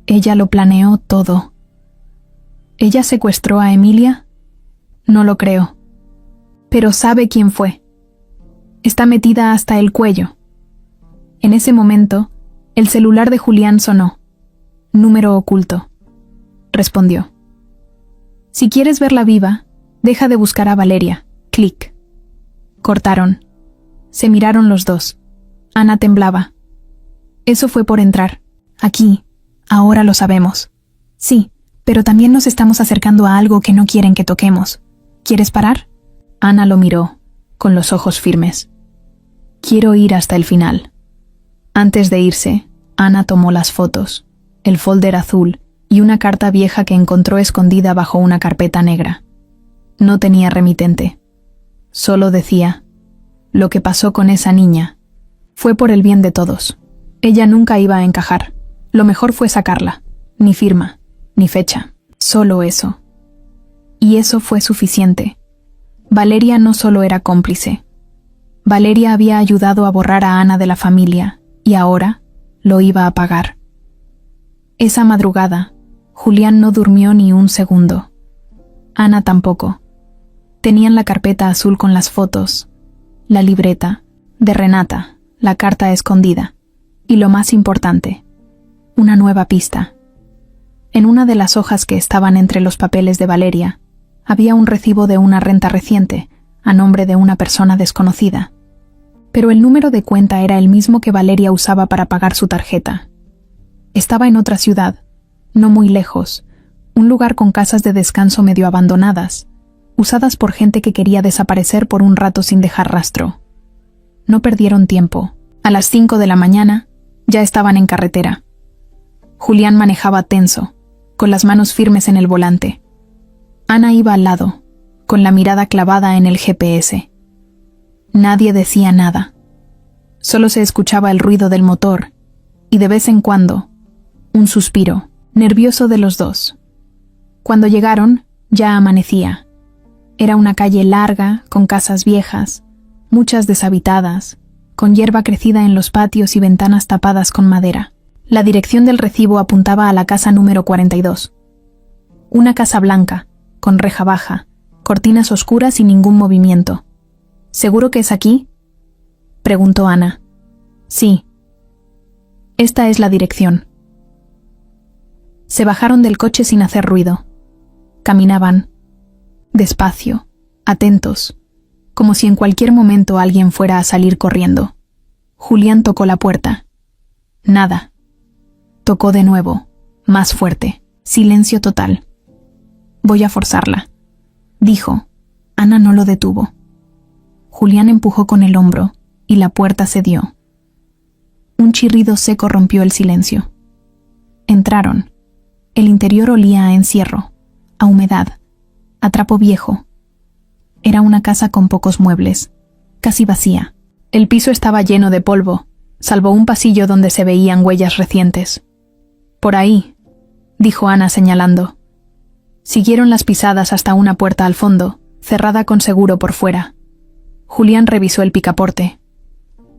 Ella lo planeó todo. ¿Ella secuestró a Emilia? No lo creo. Pero sabe quién fue. Está metida hasta el cuello. En ese momento, el celular de Julián sonó. Número oculto. Respondió. Si quieres verla viva, deja de buscar a Valeria. Clic. Cortaron. Se miraron los dos. Ana temblaba. Eso fue por entrar. Aquí. Ahora lo sabemos. Sí, pero también nos estamos acercando a algo que no quieren que toquemos. ¿Quieres parar? Ana lo miró, con los ojos firmes. Quiero ir hasta el final. Antes de irse, Ana tomó las fotos, el folder azul y una carta vieja que encontró escondida bajo una carpeta negra. No tenía remitente. Solo decía, lo que pasó con esa niña fue por el bien de todos. Ella nunca iba a encajar. Lo mejor fue sacarla. Ni firma, ni fecha. Solo eso. Y eso fue suficiente. Valeria no solo era cómplice. Valeria había ayudado a borrar a Ana de la familia, y ahora lo iba a pagar. Esa madrugada, Julián no durmió ni un segundo. Ana tampoco. Tenían la carpeta azul con las fotos, la libreta, de Renata, la carta escondida, y lo más importante, una nueva pista. En una de las hojas que estaban entre los papeles de Valeria, había un recibo de una renta reciente, a nombre de una persona desconocida. Pero el número de cuenta era el mismo que Valeria usaba para pagar su tarjeta. Estaba en otra ciudad, no muy lejos, un lugar con casas de descanso medio abandonadas, usadas por gente que quería desaparecer por un rato sin dejar rastro. No perdieron tiempo. A las 5 de la mañana, ya estaban en carretera. Julián manejaba tenso, con las manos firmes en el volante. Ana iba al lado, con la mirada clavada en el GPS. Nadie decía nada. Solo se escuchaba el ruido del motor, y de vez en cuando, un suspiro, nervioso de los dos. Cuando llegaron, ya amanecía. Era una calle larga, con casas viejas, muchas deshabitadas, con hierba crecida en los patios y ventanas tapadas con madera. La dirección del recibo apuntaba a la casa número 42. Una casa blanca, con reja baja, cortinas oscuras y ningún movimiento. ¿Seguro que es aquí?, preguntó Ana. Sí. Esta es la dirección. Se bajaron del coche sin hacer ruido. Caminaban, despacio, atentos, como si en cualquier momento alguien fuera a salir corriendo. Julián tocó la puerta. Nada. Tocó de nuevo, más fuerte. Silencio total. Voy a forzarla, dijo. Ana no lo detuvo. Julián empujó con el hombro y la puerta cedió. Un chirrido seco rompió el silencio. Entraron. El interior olía a encierro, a humedad, a trapo viejo. Era una casa con pocos muebles, casi vacía. El piso estaba lleno de polvo, salvo un pasillo donde se veían huellas recientes. Por ahí, dijo Ana señalando. Siguieron las pisadas hasta una puerta al fondo, cerrada con seguro por fuera. Julián revisó el picaporte.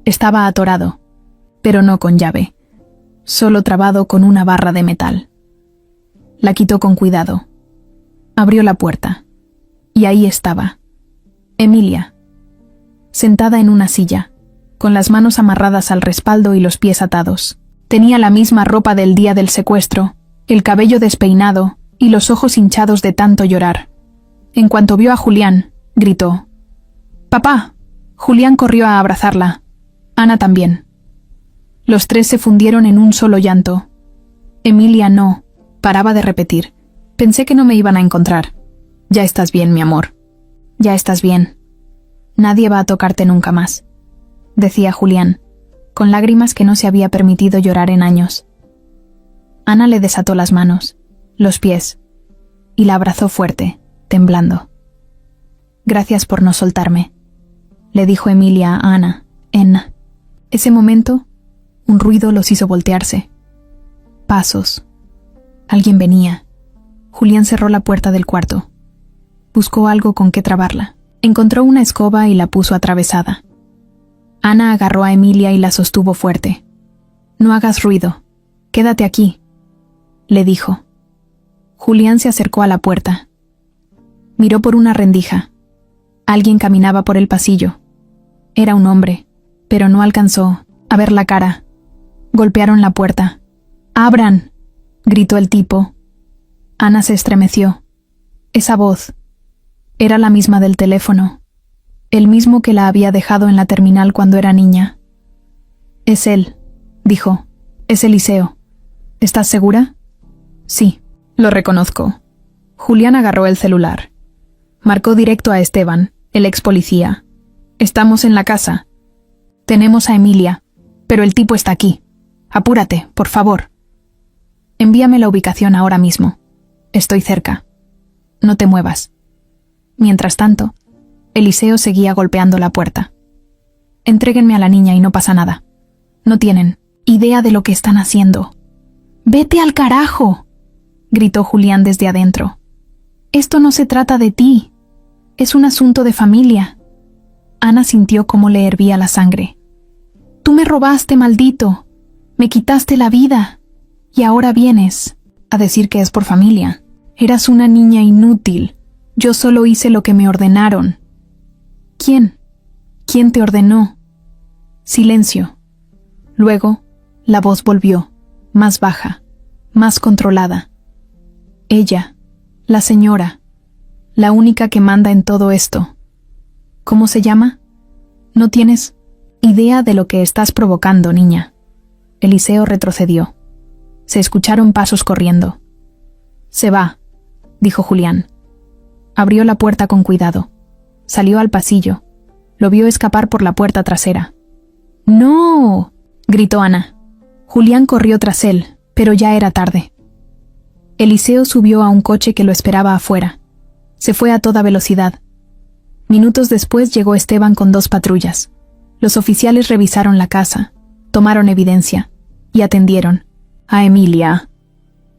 Estaba atorado, pero no con llave, solo trabado con una barra de metal. La quitó con cuidado. Abrió la puerta. Y ahí estaba. Emilia, sentada en una silla, con las manos amarradas al respaldo y los pies atados. Tenía la misma ropa del día del secuestro, el cabello despeinado y los ojos hinchados de tanto llorar. En cuanto vio a Julián, gritó: «¡Papá!». Julián corrió a abrazarla. Ana también. Los tres se fundieron en un solo llanto. Emilia no, paraba de repetir: «Pensé que no me iban a encontrar». «Ya estás bien, mi amor. Ya estás bien. Nadie va a tocarte nunca más», decía Julián, con lágrimas que no se había permitido llorar en años. Ana le desató las manos, los pies, y la abrazó fuerte, temblando. «Gracias por no soltarme», le dijo Emilia a Ana. En ese momento, un ruido los hizo voltearse. Pasos. Alguien venía. Julián cerró la puerta del cuarto. Buscó algo con que trabarla. Encontró una escoba y la puso atravesada. Ana agarró a Emilia y la sostuvo fuerte. «No hagas ruido. Quédate aquí», le dijo. Julián se acercó a la puerta. Miró por una rendija. Alguien caminaba por el pasillo. Era un hombre, pero no alcanzó a ver la cara. Golpearon la puerta. «¡Abran!», gritó el tipo. Ana se estremeció. Esa voz era la misma del teléfono, el mismo que la había dejado en la terminal cuando era niña. «Es él», dijo. «Es Eliseo. ¿Estás segura?». «Sí, lo reconozco». Julián agarró el celular. Marcó directo a Esteban, el ex policía. «Estamos en la casa. Tenemos a Emilia, pero el tipo está aquí. Apúrate, por favor. Envíame la ubicación ahora mismo. Estoy cerca. No te muevas». Mientras tanto, Eliseo seguía golpeando la puerta. «Entréguenme a la niña y no pasa nada. No tienen idea de lo que están haciendo». «¡Vete al carajo!», gritó Julián desde adentro. «Esto no se trata de ti. Es un asunto de familia. Ana sintió cómo le hervía la sangre. Tú me robaste, maldito. Me quitaste la vida. Y ahora vienes a decir que es por familia. Eras una niña inútil. Yo solo hice lo que me ordenaron. ¿Quién? ¿Quién te ordenó? Silencio. Luego, la voz volvió, más baja, más controlada. Ella, la señora, la única que manda en todo esto. ¿Cómo se llama? No tienes idea de lo que estás provocando, niña. Eliseo retrocedió. Se escucharon pasos corriendo. Se va, dijo Julián. Abrió la puerta con cuidado. Salió al pasillo. Lo vio escapar por la puerta trasera. ¡No!, gritó Ana. Julián corrió tras él, pero ya era tarde. Eliseo subió a un coche que lo esperaba afuera. Se fue a toda velocidad. Minutos después llegó Esteban con 2 patrullas. Los oficiales revisaron la casa, tomaron evidencia y atendieron a Emilia.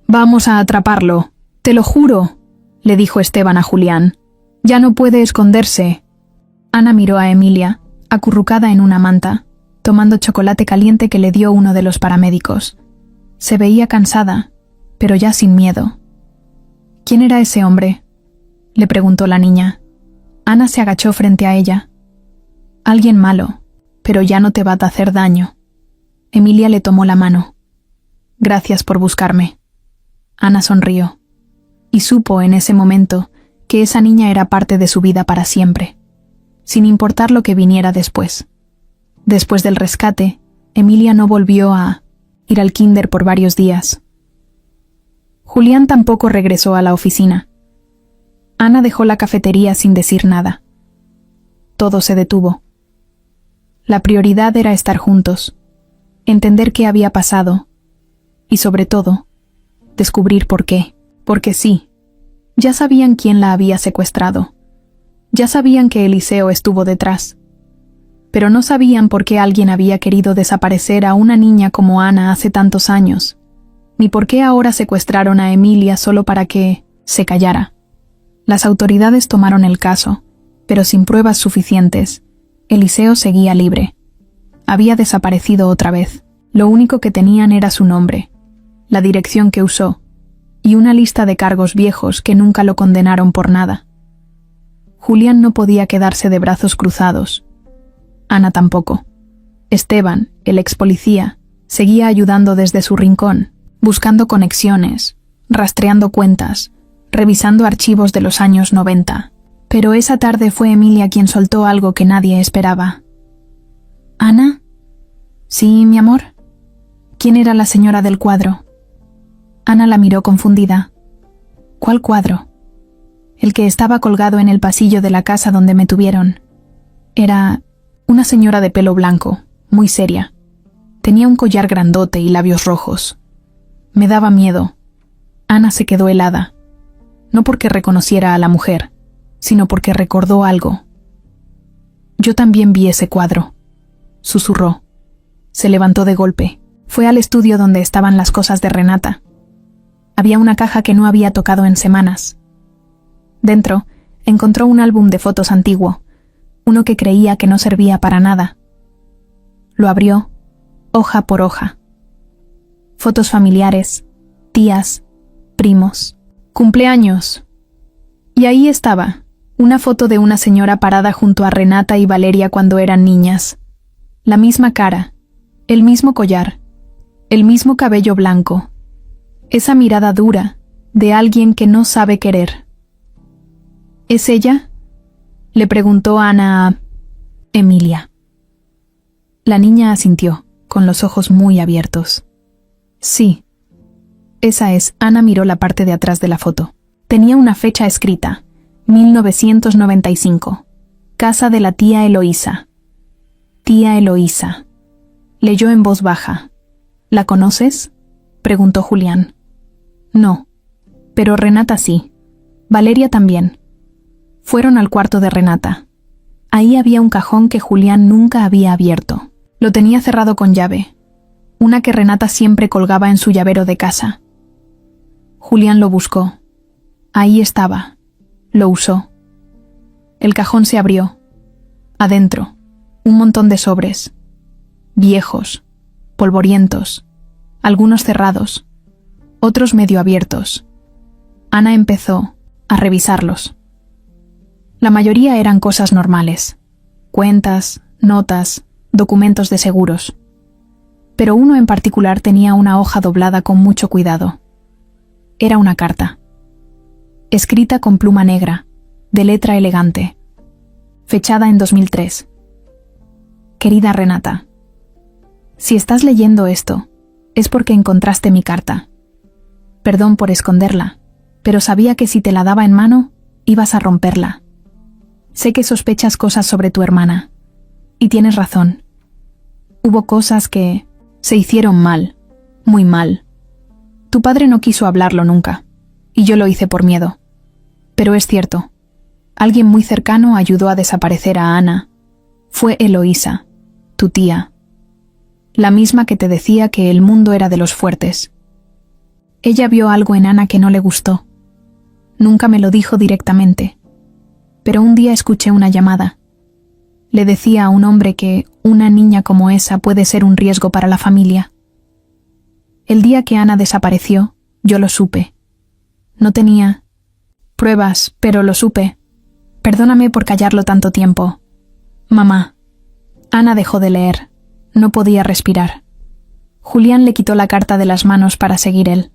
«Vamos a atraparlo, te lo juro», le dijo Esteban a Julián. «Ya no puede esconderse». Ana miró a Emilia, acurrucada en una manta, tomando chocolate caliente que le dio uno de los paramédicos. Se veía cansada, pero ya sin miedo. «¿Quién era ese hombre?», le preguntó la niña. Ana se agachó frente a ella. «Alguien malo, pero ya no te va a hacer daño». Emilia le tomó la mano. «Gracias por buscarme». Ana sonrió. Y supo en ese momento que esa niña era parte de su vida para siempre, sin importar lo que viniera después. Después del rescate, Emilia no volvió a ir al kinder por varios días. Julián tampoco regresó a la oficina. Ana dejó la cafetería sin decir nada. Todo se detuvo. La prioridad era estar juntos, entender qué había pasado y, sobre todo, descubrir por qué. Porque sí, ya sabían quién la había secuestrado. Ya sabían que Eliseo estuvo detrás. Pero no sabían por qué alguien había querido desaparecer a una niña como Ana hace tantos años, ni por qué ahora secuestraron a Emilia solo para que se callara. Las autoridades tomaron el caso, pero sin pruebas suficientes. Eliseo seguía libre. Había desaparecido otra vez. Lo único que tenían era su nombre, la dirección que usó, y una lista de cargos viejos que nunca lo condenaron por nada. Julián no podía quedarse de brazos cruzados. Ana tampoco. Esteban, el ex policía, seguía ayudando desde su rincón, buscando conexiones, rastreando cuentas, revisando archivos de los años 90. Pero esa tarde fue Emilia quien soltó algo que nadie esperaba. «¿Ana?» «Sí, mi amor». «¿Quién era la señora del cuadro?» Ana la miró confundida. «¿Cuál cuadro?» «El que estaba colgado en el pasillo de la casa donde me tuvieron. Era una señora de pelo blanco, muy seria. Tenía un collar grandote y labios rojos. Me daba miedo». Ana se quedó helada, no porque reconociera a la mujer, sino porque recordó algo. «Yo también vi ese cuadro», susurró. Se levantó de golpe. Fue al estudio donde estaban las cosas de Renata. Había una caja que no había tocado en semanas. Dentro, encontró un álbum de fotos antiguo, uno que creía que no servía para nada. Lo abrió, hoja por hoja. Fotos familiares, tías, primos, cumpleaños. Y ahí estaba, una foto de una señora parada junto a Renata y Valeria cuando eran niñas. La misma cara, el mismo collar, el mismo cabello blanco. Esa mirada dura de alguien que no sabe querer. ¿Es ella?, le preguntó Ana a Emilia. La niña asintió, con los ojos muy abiertos. Sí, esa es. Ana miró la parte de atrás de la foto. Tenía una fecha escrita, 1995. Casa de la tía Eloísa. Tía Eloísa. Leyó en voz baja. ¿La conoces?, preguntó Julián. No, pero Renata sí. Valeria también. Fueron al cuarto de Renata. Ahí había un cajón que Julián nunca había abierto. Lo tenía cerrado con llave, una que Renata siempre colgaba en su llavero de casa. Julián lo buscó. Ahí estaba. Lo usó. El cajón se abrió. Adentro, un montón de sobres. Viejos, polvorientos, algunos cerrados, otros medio abiertos. Ana empezó a revisarlos. La mayoría eran cosas normales. Cuentas, notas, documentos de seguros. Pero uno en particular tenía una hoja doblada con mucho cuidado. Era una carta. Escrita con pluma negra, de letra elegante. Fechada en 2003. Querida Renata, si estás leyendo esto, es porque encontraste mi carta. Perdón por esconderla, pero sabía que si te la daba en mano, ibas a romperla. Sé que sospechas cosas sobre tu hermana, y tienes razón. Hubo cosas que se hicieron mal, muy mal. Tu padre no quiso hablarlo nunca, y yo lo hice por miedo. Pero es cierto, alguien muy cercano ayudó a desaparecer a Ana. Fue Eloísa, tu tía. La misma que te decía que el mundo era de los fuertes. Ella vio algo en Ana que no le gustó. Nunca me lo dijo directamente, pero un día escuché una llamada. Le decía a un hombre que una niña como esa puede ser un riesgo para la familia. El día que Ana desapareció, yo lo supe. No tenía pruebas, pero lo supe. Perdóname por callarlo tanto tiempo. Mamá. Ana dejó de leer. No podía respirar. Julián le quitó la carta de las manos para seguir él.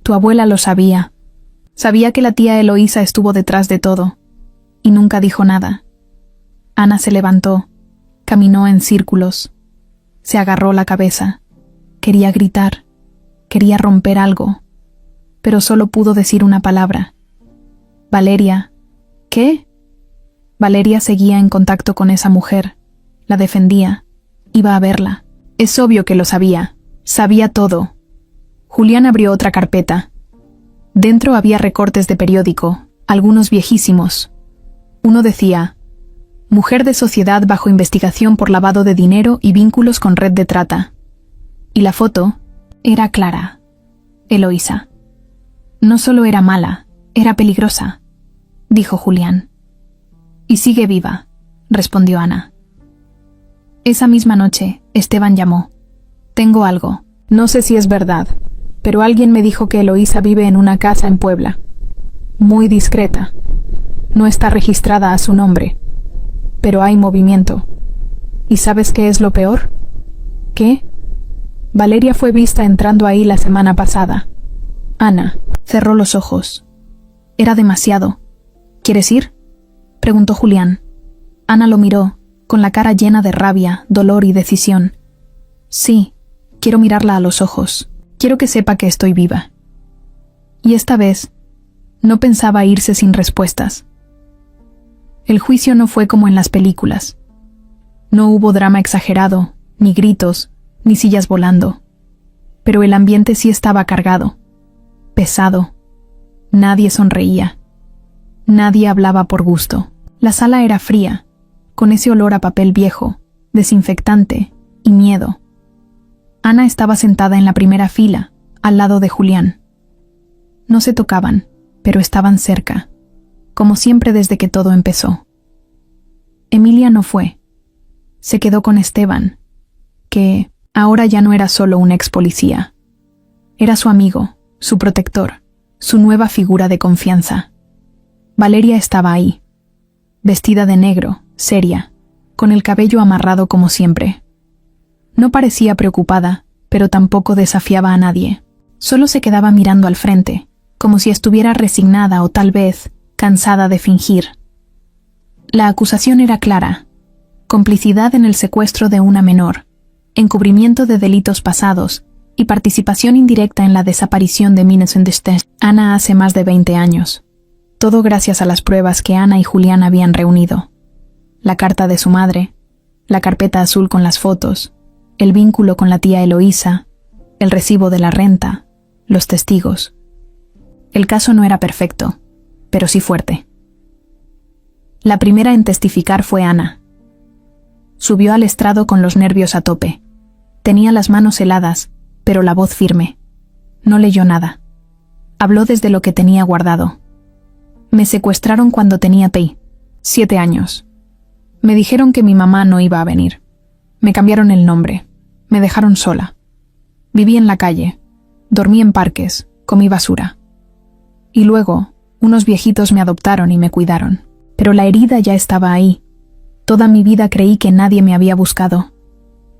Tu abuela lo sabía. Sabía que la tía Eloísa estuvo detrás de todo, y nunca dijo nada. Ana se levantó, caminó en círculos, se agarró la cabeza. Quería gritar, quería romper algo, pero solo pudo decir una palabra. Valeria. ¿Qué? Valeria seguía en contacto con esa mujer, la defendía, iba a verla. Es obvio que lo sabía, sabía todo. Julián abrió otra carpeta. Dentro había recortes de periódico, algunos viejísimos. Uno decía: mujer de sociedad bajo investigación por lavado de dinero y vínculos con red de trata. Y la foto era clara. Eloísa. No solo era mala, era peligrosa, dijo Julián. Y sigue viva, respondió Ana. Esa misma noche, Esteban llamó. Tengo algo. No sé si es verdad, pero alguien me dijo que Eloísa vive en una casa en Puebla. Muy discreta. No está registrada a su nombre. Pero hay movimiento. ¿Y sabes qué es lo peor? ¿Qué? Valeria fue vista entrando ahí la semana pasada. Ana cerró los ojos. Era demasiado. ¿Quieres ir?, preguntó Julián. Ana lo miró, con la cara llena de rabia, dolor y decisión. Sí, quiero mirarla a los ojos. Quiero que sepa que estoy viva. Y esta vez, no pensaba irse sin respuestas. El juicio no fue como en las películas. No hubo drama exagerado, ni gritos, ni sillas volando. Pero el ambiente sí estaba cargado, pesado. Nadie sonreía. Nadie hablaba por gusto. La sala era fría, con ese olor a papel viejo, desinfectante y miedo. Ana estaba sentada en la primera fila, al lado de Julián. No se tocaban, pero estaban cerca, como siempre desde que todo empezó. Emilia no fue. Se quedó con Esteban, que ahora ya no era solo un ex policía. Era su amigo, su protector, su nueva figura de confianza. Valeria estaba ahí, vestida de negro, seria, con el cabello amarrado como siempre. No parecía preocupada, pero tampoco desafiaba a nadie. Solo se quedaba mirando al frente, como si estuviera resignada o tal vez cansada de fingir. La acusación era clara: complicidad en el secuestro de una menor, encubrimiento de delitos pasados y participación indirecta en la desaparición de Ana hace más de 20 años. Todo gracias a las pruebas que Ana y Julián habían reunido. La carta de su madre, la carpeta azul con las fotos, el vínculo con la tía Eloísa, el recibo de la renta, los testigos. El caso no era perfecto, pero sí fuerte. La primera en testificar fue Ana. Subió al estrado con los nervios a tope. Tenía las manos heladas, pero la voz firme. No leyó nada. Habló desde lo que tenía guardado. Me secuestraron cuando tenía 7 años. Me dijeron que mi mamá no iba a venir. Me cambiaron el nombre. Me dejaron sola. Viví en la calle. Dormí en parques. Comí basura. Y luego, unos viejitos me adoptaron y me cuidaron. Pero la herida ya estaba ahí. Toda mi vida creí que nadie me había buscado.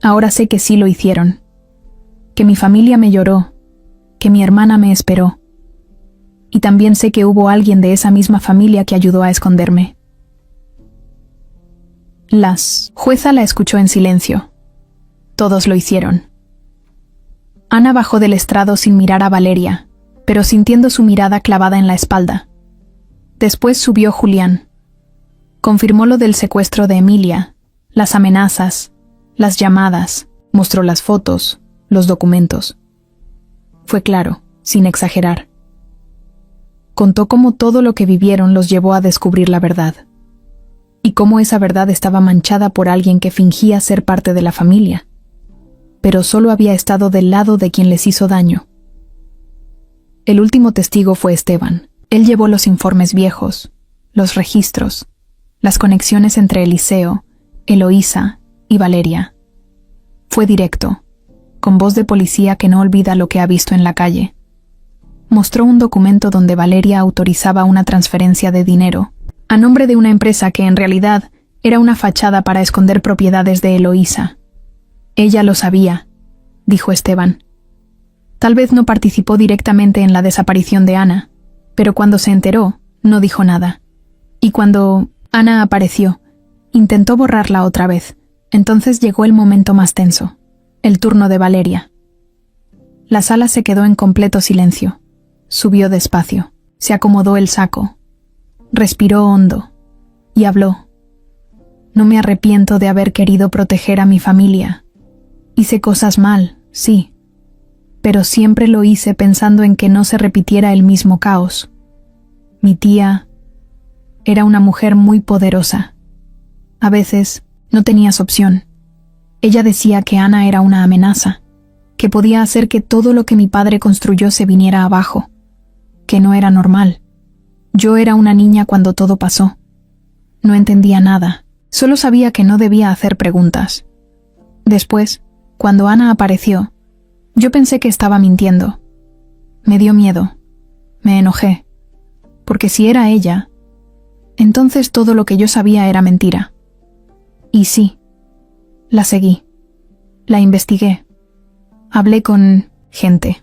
Ahora sé que sí lo hicieron. Que mi familia me lloró. Que mi hermana me esperó. Y también sé que hubo alguien de esa misma familia que ayudó a esconderme. La jueza la escuchó en silencio. Todos lo hicieron. Ana bajó del estrado sin mirar a Valeria, pero sintiendo su mirada clavada en la espalda. Después subió Julián. Confirmó lo del secuestro de Emilia, las amenazas, las llamadas, mostró las fotos, los documentos. Fue claro, sin exagerar. Contó cómo todo lo que vivieron los llevó a descubrir la verdad. Y cómo esa verdad estaba manchada por alguien que fingía ser parte de la familia, pero solo había estado del lado de quien les hizo daño. El último testigo fue Esteban. Él llevó los informes viejos, los registros, las conexiones entre Eliseo, Eloísa y Valeria. Fue directo, con voz de policía que no olvida lo que ha visto en la calle. Mostró un documento donde Valeria autorizaba una transferencia de dinero a nombre de una empresa que en realidad era una fachada para esconder propiedades de Eloísa. Ella lo sabía, dijo Esteban. Tal vez no participó directamente en la desaparición de Ana, pero cuando se enteró, no dijo nada. Y cuando Ana apareció, intentó borrarla otra vez. Entonces llegó el momento más tenso, el turno de Valeria. La sala se quedó en completo silencio. Subió despacio, se acomodó el saco, respiró hondo y habló. No me arrepiento de haber querido proteger a mi familia. Hice cosas mal, sí, pero siempre lo hice pensando en que no se repitiera el mismo caos. Mi tía era una mujer muy poderosa. A veces no tenías opción. Ella decía que Ana era una amenaza, que podía hacer que todo lo que mi padre construyó se viniera abajo, que no era normal. Yo era una niña cuando todo pasó. No entendía nada, solo sabía que no debía hacer preguntas. Después, cuando Ana apareció, yo pensé que estaba mintiendo. Me dio miedo. Me enojé. Porque si era ella, entonces todo lo que yo sabía era mentira. Y sí, la seguí. La investigué. Hablé con gente.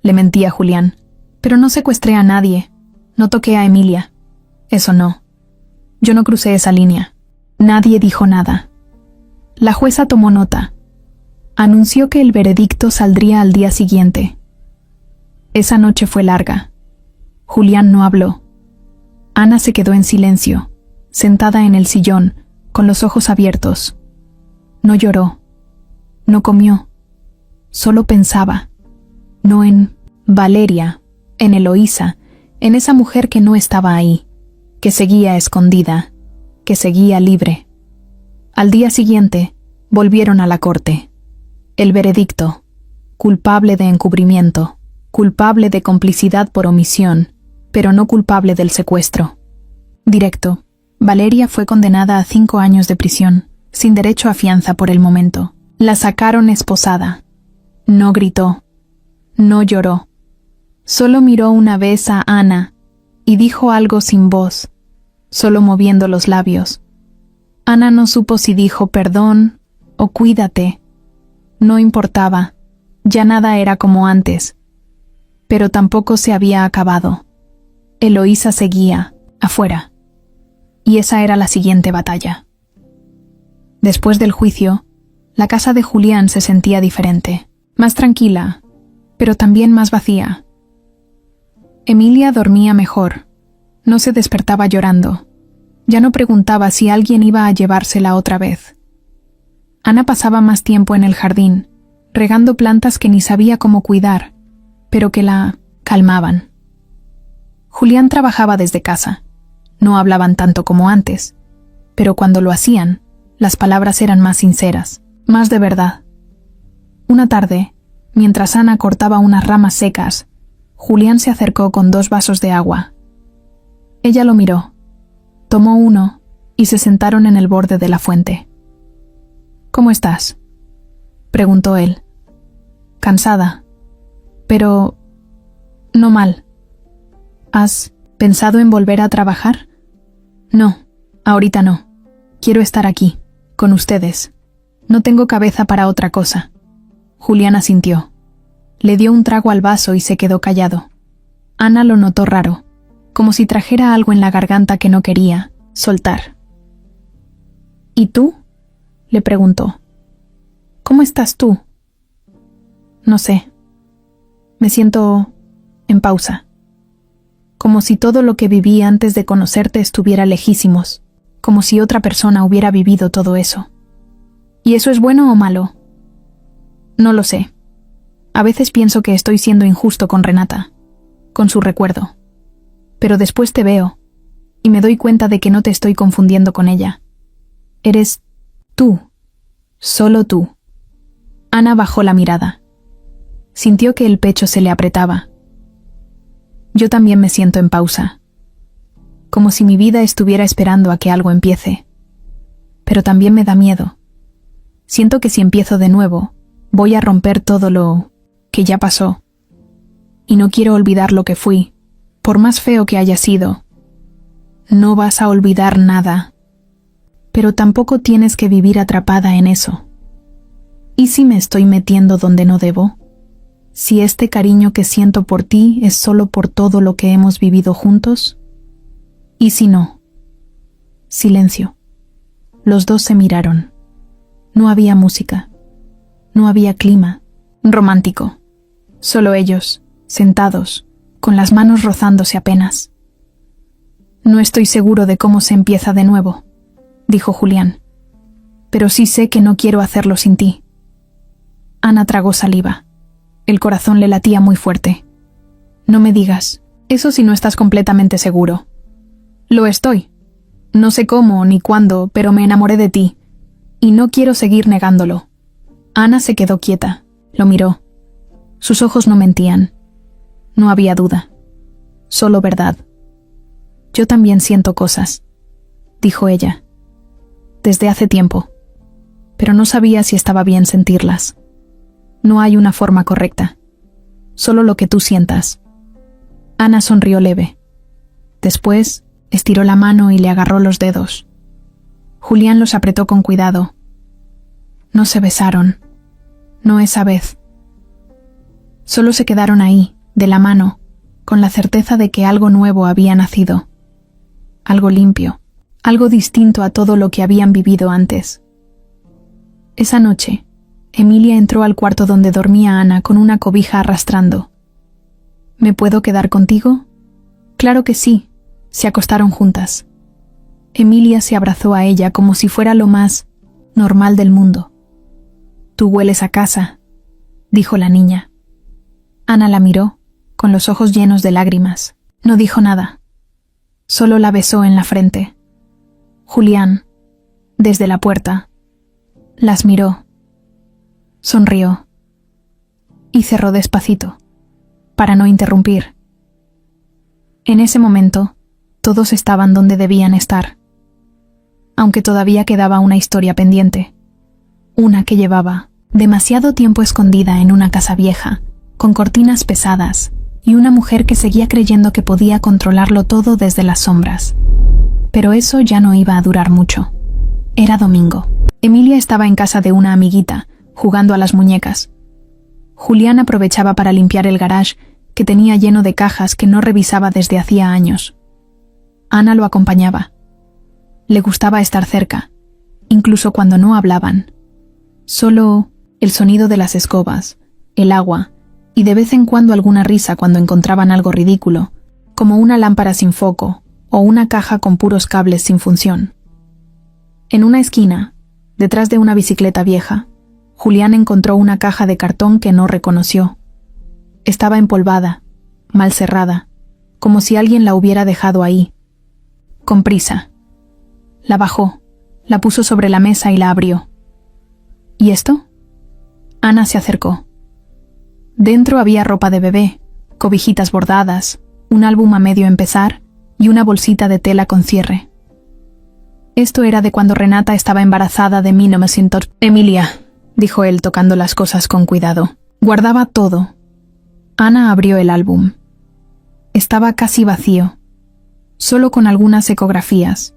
Le mentí a Julián. Pero no secuestré a nadie. No toqué a Emilia. Eso no. Yo no crucé esa línea. Nadie dijo nada. La jueza tomó nota. Anunció que el veredicto saldría al día siguiente. Esa noche fue larga. Julián no habló. Ana se quedó en silencio, sentada en el sillón, con los ojos abiertos. No lloró. No comió. Solo pensaba. No en Valeria, en Eloísa, en esa mujer que no estaba ahí, que seguía escondida, que seguía libre. Al día siguiente, volvieron a la corte. El veredicto: culpable de encubrimiento, culpable de complicidad por omisión, pero no culpable del secuestro. Directo: Valeria fue condenada a 5 años de prisión, sin derecho a fianza por el momento. La sacaron esposada. No gritó. No lloró. Solo miró una vez a Ana y dijo algo sin voz, solo moviendo los labios. Ana no supo si dijo perdón o cuídate. No importaba, ya nada era como antes. Pero tampoco se había acabado. Eloísa seguía, afuera. Y esa era la siguiente batalla. Después del juicio, la casa de Julián se sentía diferente, más tranquila, pero también más vacía. Emilia dormía mejor. No se despertaba llorando. Ya no preguntaba si alguien iba a llevársela otra vez. Ana pasaba más tiempo en el jardín, regando plantas que ni sabía cómo cuidar, pero que la calmaban. Julián trabajaba desde casa. No hablaban tanto como antes, pero cuando lo hacían, las palabras eran más sinceras, más de verdad. Una tarde, mientras Ana cortaba unas ramas secas, Julián se acercó con 2 vasos de agua. Ella lo miró, tomó uno y se sentaron en el borde de la fuente. «¿Cómo estás?», preguntó él. «Cansada. Pero no mal. ¿Has pensado en volver a trabajar?» «No, ahorita no. Quiero estar aquí, con ustedes. No tengo cabeza para otra cosa». Julián asintió. Le dio un trago al vaso y se quedó callado. Ana lo notó raro, como si trajera algo en la garganta que no quería soltar. «¿Y tú?», le preguntó. «¿Cómo estás tú?». «No sé. Me siento en pausa. Como si todo lo que viví antes de conocerte estuviera lejísimos, como si otra persona hubiera vivido todo eso. ¿Y eso es bueno o malo?». «No lo sé. A veces pienso que estoy siendo injusto con Renata, con su recuerdo. Pero después te veo, y me doy cuenta de que no te estoy confundiendo con ella. Eres tú, solo tú». Ana bajó la mirada. Sintió que el pecho se le apretaba. «Yo también me siento en pausa, como si mi vida estuviera esperando a que algo empiece. Pero también me da miedo. Siento que si empiezo de nuevo, voy a romper todo lo que ya pasó. Y no quiero olvidar lo que fui, por más feo que haya sido». «No vas a olvidar nada. Pero tampoco tienes que vivir atrapada en eso. ¿Y si me estoy metiendo donde no debo? Si este cariño que siento por ti es solo por todo lo que hemos vivido juntos. ¿Y si no?». Silencio. Los dos se miraron. No había música. No había clima romántico. Solo ellos, sentados, con las manos rozándose apenas. «No estoy seguro de cómo se empieza de nuevo», dijo Julián. «Pero sí sé que no quiero hacerlo sin ti». Ana tragó saliva. El corazón le latía muy fuerte. «No me digas, eso si no estás completamente seguro». «Lo estoy. No sé cómo ni cuándo, pero me enamoré de ti. Y no quiero seguir negándolo». Ana se quedó quieta. Lo miró. Sus ojos no mentían. No había duda. Solo verdad. «Yo también siento cosas», dijo ella. «Desde hace tiempo. Pero no sabía si estaba bien sentirlas. No hay una forma correcta. Solo lo que tú sientas». Ana sonrió leve. Después, estiró la mano y le agarró los dedos. Julián los apretó con cuidado. No se besaron. No esa vez. Solo se quedaron ahí, de la mano, con la certeza de que algo nuevo había nacido. Algo limpio, algo distinto a todo lo que habían vivido antes. Esa noche, Emilia entró al cuarto donde dormía Ana con una cobija arrastrando. «¿Me puedo quedar contigo?». «Claro que sí». Se acostaron juntas. Emilia se abrazó a ella como si fuera lo más normal del mundo. «Tú hueles a casa», dijo la niña. Ana la miró, con los ojos llenos de lágrimas. No dijo nada. Solo la besó en la frente. Julián, desde la puerta, las miró. Sonrió. Y cerró despacito, para no interrumpir. En ese momento, todos estaban donde debían estar. Aunque todavía quedaba una historia pendiente. Una que llevaba demasiado tiempo escondida en una casa vieja, con cortinas pesadas, y una mujer que seguía creyendo que podía controlarlo todo desde las sombras. Pero eso ya no iba a durar mucho. Era domingo. Emilia estaba en casa de una amiguita, jugando a las muñecas. Julián aprovechaba para limpiar el garage, que tenía lleno de cajas que no revisaba desde hacía años. Ana lo acompañaba. Le gustaba estar cerca, incluso cuando no hablaban. Solo el sonido de las escobas, el agua, y de vez en cuando alguna risa cuando encontraban algo ridículo, como una lámpara sin foco o una caja con puros cables sin función. En una esquina, detrás de una bicicleta vieja, Julián encontró una caja de cartón que no reconoció. Estaba empolvada, mal cerrada, como si alguien la hubiera dejado ahí. Con prisa. La bajó, la puso sobre la mesa y la abrió. ¿Y esto? Ana se acercó. Dentro había ropa de bebé, cobijitas bordadas, un álbum a medio empezar y una bolsita de tela con cierre. Esto era de cuando Renata estaba embarazada de mí, no me siento... Emilia, dijo él tocando las cosas con cuidado. Guardaba todo. Ana abrió el álbum. Estaba casi vacío, solo con algunas ecografías,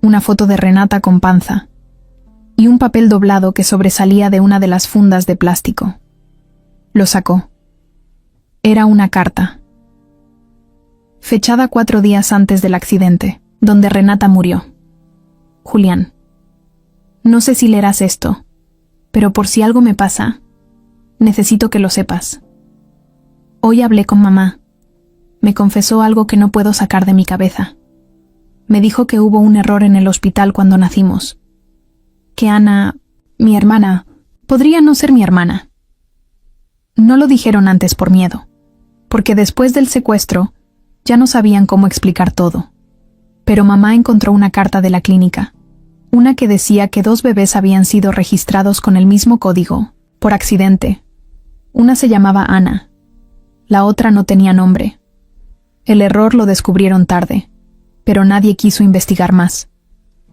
una foto de Renata con panza y un papel doblado que sobresalía de una de las fundas de plástico. Lo sacó. Era una carta, fechada 4 días antes del accidente, donde Renata murió. Julián, no sé si leerás esto, pero por si algo me pasa, necesito que lo sepas. Hoy hablé con mamá. Me confesó algo que no puedo sacar de mi cabeza. Me dijo que hubo un error en el hospital cuando nacimos. Que Ana, mi hermana, podría no ser mi hermana. No lo dijeron antes por miedo, porque después del secuestro ya no sabían cómo explicar todo. Pero mamá encontró una carta de la clínica, una que decía que 2 bebés habían sido registrados con el mismo código, por accidente. Una se llamaba Ana, la otra no tenía nombre. El error lo descubrieron tarde, pero nadie quiso investigar más.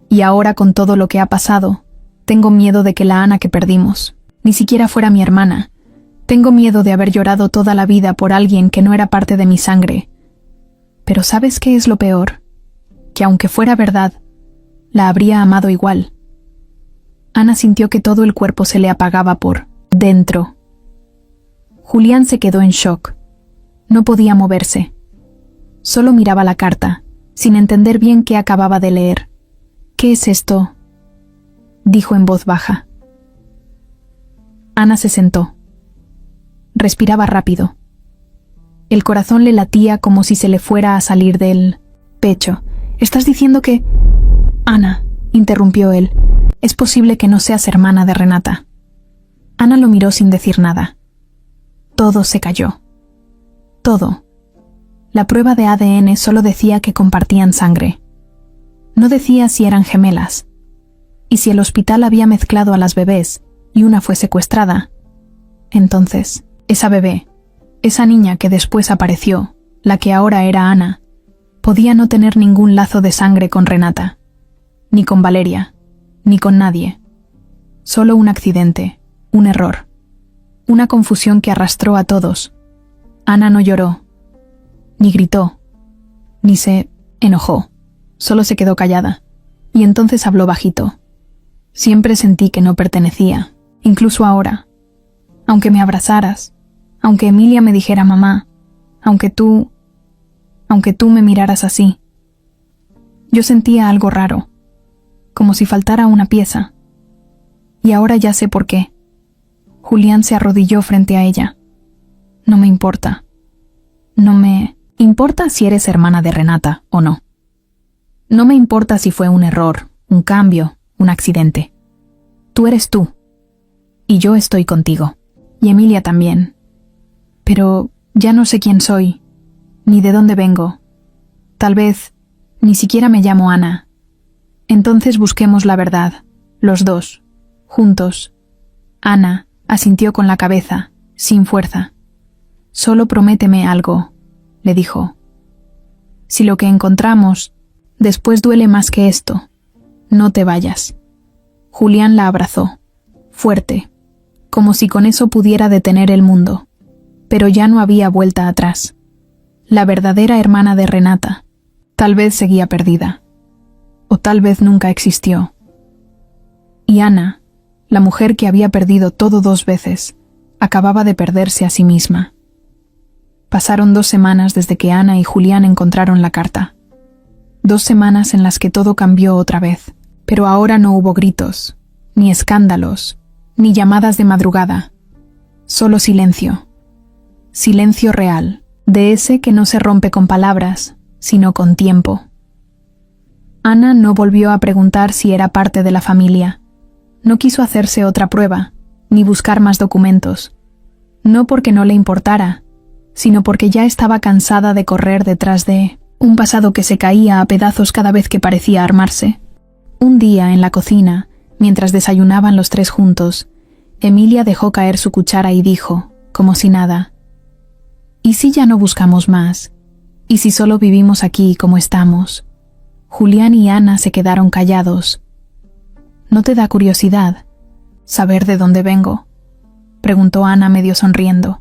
Y ahora, con todo lo que ha pasado, tengo miedo de que la Ana que perdimos ni siquiera fuera mi hermana. Tengo miedo de haber llorado toda la vida por alguien que no era parte de mi sangre. Pero ¿sabes qué es lo peor? Que aunque fuera verdad, la habría amado igual. Ana sintió que todo el cuerpo se le apagaba por dentro. Julián se quedó en shock. No podía moverse. Solo miraba la carta, sin entender bien qué acababa de leer. ¿Qué es esto?, dijo en voz baja. Ana se sentó. Respiraba rápido. El corazón le latía como si se le fuera a salir del pecho. ¿Estás diciendo que...? Ana, interrumpió él, es posible que no seas hermana de Renata. Ana lo miró sin decir nada. Todo se cayó. Todo. La prueba de ADN solo decía que compartían sangre. No decía si eran gemelas. Y si el hospital había mezclado a las bebés y una fue secuestrada, entonces, esa bebé, esa niña que después apareció, la que ahora era Ana, podía no tener ningún lazo de sangre con Renata, ni con Valeria, ni con nadie. Solo un accidente, un error, una confusión que arrastró a todos. Ana no lloró, ni gritó, ni se enojó. Solo se quedó callada, y entonces habló bajito. Siempre sentí que no pertenecía, incluso ahora. Aunque me abrazaras, aunque Emilia me dijera mamá, aunque tú me miraras así. Yo sentía algo raro, como si faltara una pieza. Y ahora ya sé por qué. Julián se arrodilló frente a ella. No me importa. No me importa si eres hermana de Renata o no. No me importa si fue un error, un cambio, un accidente. Tú eres tú. Y yo estoy contigo. Y Emilia también. Pero ya no sé quién soy, ni de dónde vengo. Tal vez ni siquiera me llamo Ana. Entonces busquemos la verdad, los dos, juntos. Ana asintió con la cabeza, sin fuerza. Solo prométeme algo, le dijo. Si lo que encontramos después duele más que esto, no te vayas. Julián la abrazó, fuerte, como si con eso pudiera detener el mundo. Pero ya no había vuelta atrás. La verdadera hermana de Renata tal vez seguía perdida, o tal vez nunca existió. Y Ana, la mujer que había perdido todo 2 veces, acababa de perderse a sí misma. Pasaron 2 semanas desde que Ana y Julián encontraron la carta. 2 semanas en las que todo cambió otra vez, pero ahora no hubo gritos, ni escándalos, ni llamadas de madrugada. Solo silencio. Silencio real, de ese que no se rompe con palabras, sino con tiempo. Ana no volvió a preguntar si era parte de la familia. No quiso hacerse otra prueba, ni buscar más documentos. No porque no le importara, sino porque ya estaba cansada de correr detrás de un pasado que se caía a pedazos cada vez que parecía armarse. Un día, en la cocina, mientras desayunaban los 3 juntos, Emilia dejó caer su cuchara y dijo, como si nada: ¿Y si ya no buscamos más? ¿Y si solo vivimos aquí como estamos? Julián y Ana se quedaron callados. ¿No te da curiosidad saber de dónde vengo?, preguntó Ana medio sonriendo.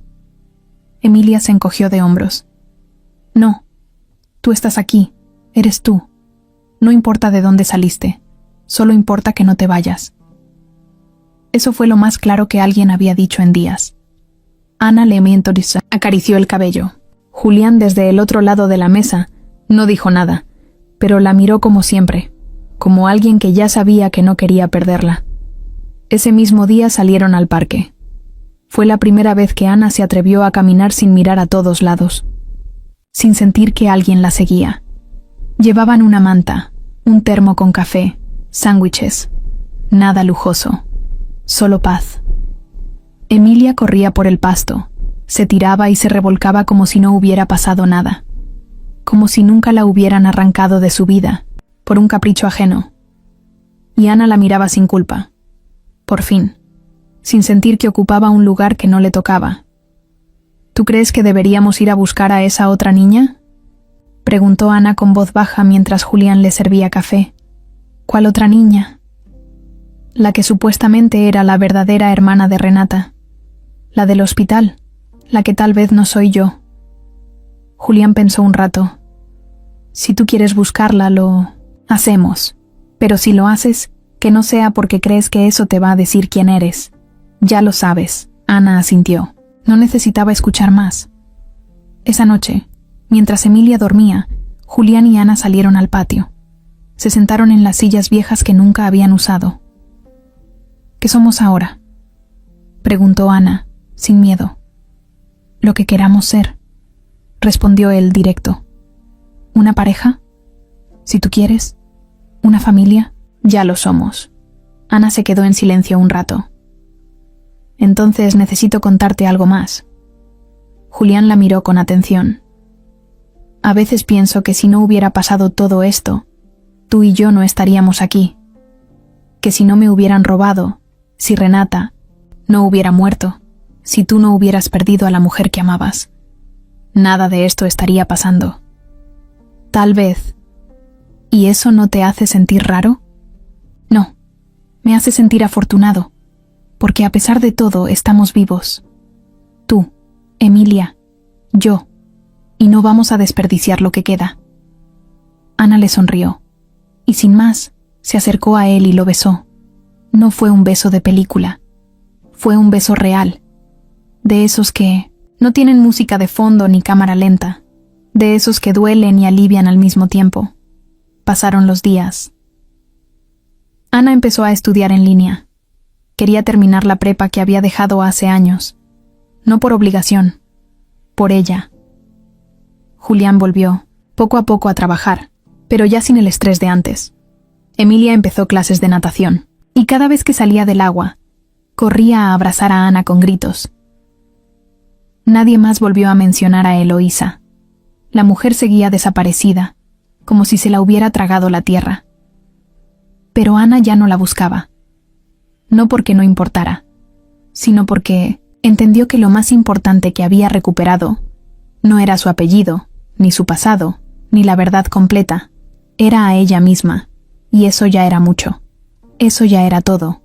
Emilia se encogió de hombros. No, tú estás aquí, eres tú. No importa de dónde saliste, solo importa que no te vayas. Eso fue lo más claro que alguien había dicho en días. Ana le acarició el cabello. Julián, desde el otro lado de la mesa, no dijo nada, pero la miró como siempre, como alguien que ya sabía que no quería perderla. Ese mismo día salieron al parque. Fue la primera vez que Ana se atrevió a caminar sin mirar a todos lados, sin sentir que alguien la seguía. Llevaban una manta, un termo con café, sándwiches. Nada lujoso, solo paz. Emilia corría por el pasto, se tiraba y se revolcaba como si no hubiera pasado nada, como si nunca la hubieran arrancado de su vida, por un capricho ajeno. Y Ana la miraba sin culpa, por fin, sin sentir que ocupaba un lugar que no le tocaba. ¿Tú crees que deberíamos ir a buscar a esa otra niña?, preguntó Ana con voz baja mientras Julián le servía café. ¿Cuál otra niña? La que supuestamente era la verdadera hermana de Renata. La del hospital, la que tal vez no soy yo. Julián pensó un rato. Si tú quieres buscarla, lo hacemos. Pero si lo haces, que no sea porque crees que eso te va a decir quién eres. Ya lo sabes, Ana asintió. No necesitaba escuchar más. Esa noche, mientras Emilia dormía, Julián y Ana salieron al patio. Se sentaron en las sillas viejas que nunca habían usado. ¿Qué somos ahora?, preguntó Ana, sin miedo. Lo que queramos ser, respondió él directo. ¿Una pareja? Si tú quieres. ¿Una familia? Ya lo somos. Ana se quedó en silencio un rato. Entonces necesito contarte algo más. Julián la miró con atención. A veces pienso que si no hubiera pasado todo esto, tú y yo no estaríamos aquí. Que si no me hubieran robado, si Renata no hubiera muerto, si tú no hubieras perdido a la mujer que amabas, nada de esto estaría pasando. Tal vez. ¿Y eso no te hace sentir raro? No, me hace sentir afortunado, porque a pesar de todo estamos vivos. Tú, Emilia, yo, y no vamos a desperdiciar lo que queda. Ana le sonrió, y sin más, se acercó a él y lo besó. No fue un beso de película, fue un beso real, de esos que no tienen música de fondo ni cámara lenta, de esos que duelen y alivian al mismo tiempo. Pasaron los días. Ana empezó a estudiar en línea. Quería terminar la prepa que había dejado hace años, no por obligación, por ella. Julián volvió, poco a poco, a trabajar, pero ya sin el estrés de antes. Emilia empezó clases de natación, y cada vez que salía del agua, corría a abrazar a Ana con gritos. Nadie más volvió a mencionar a Eloísa. La mujer seguía desaparecida, como si se la hubiera tragado la tierra. Pero Ana ya no la buscaba. No porque no importara, sino porque entendió que lo más importante que había recuperado no era su apellido, ni su pasado, ni la verdad completa. Era a ella misma, y eso ya era mucho. Eso ya era todo.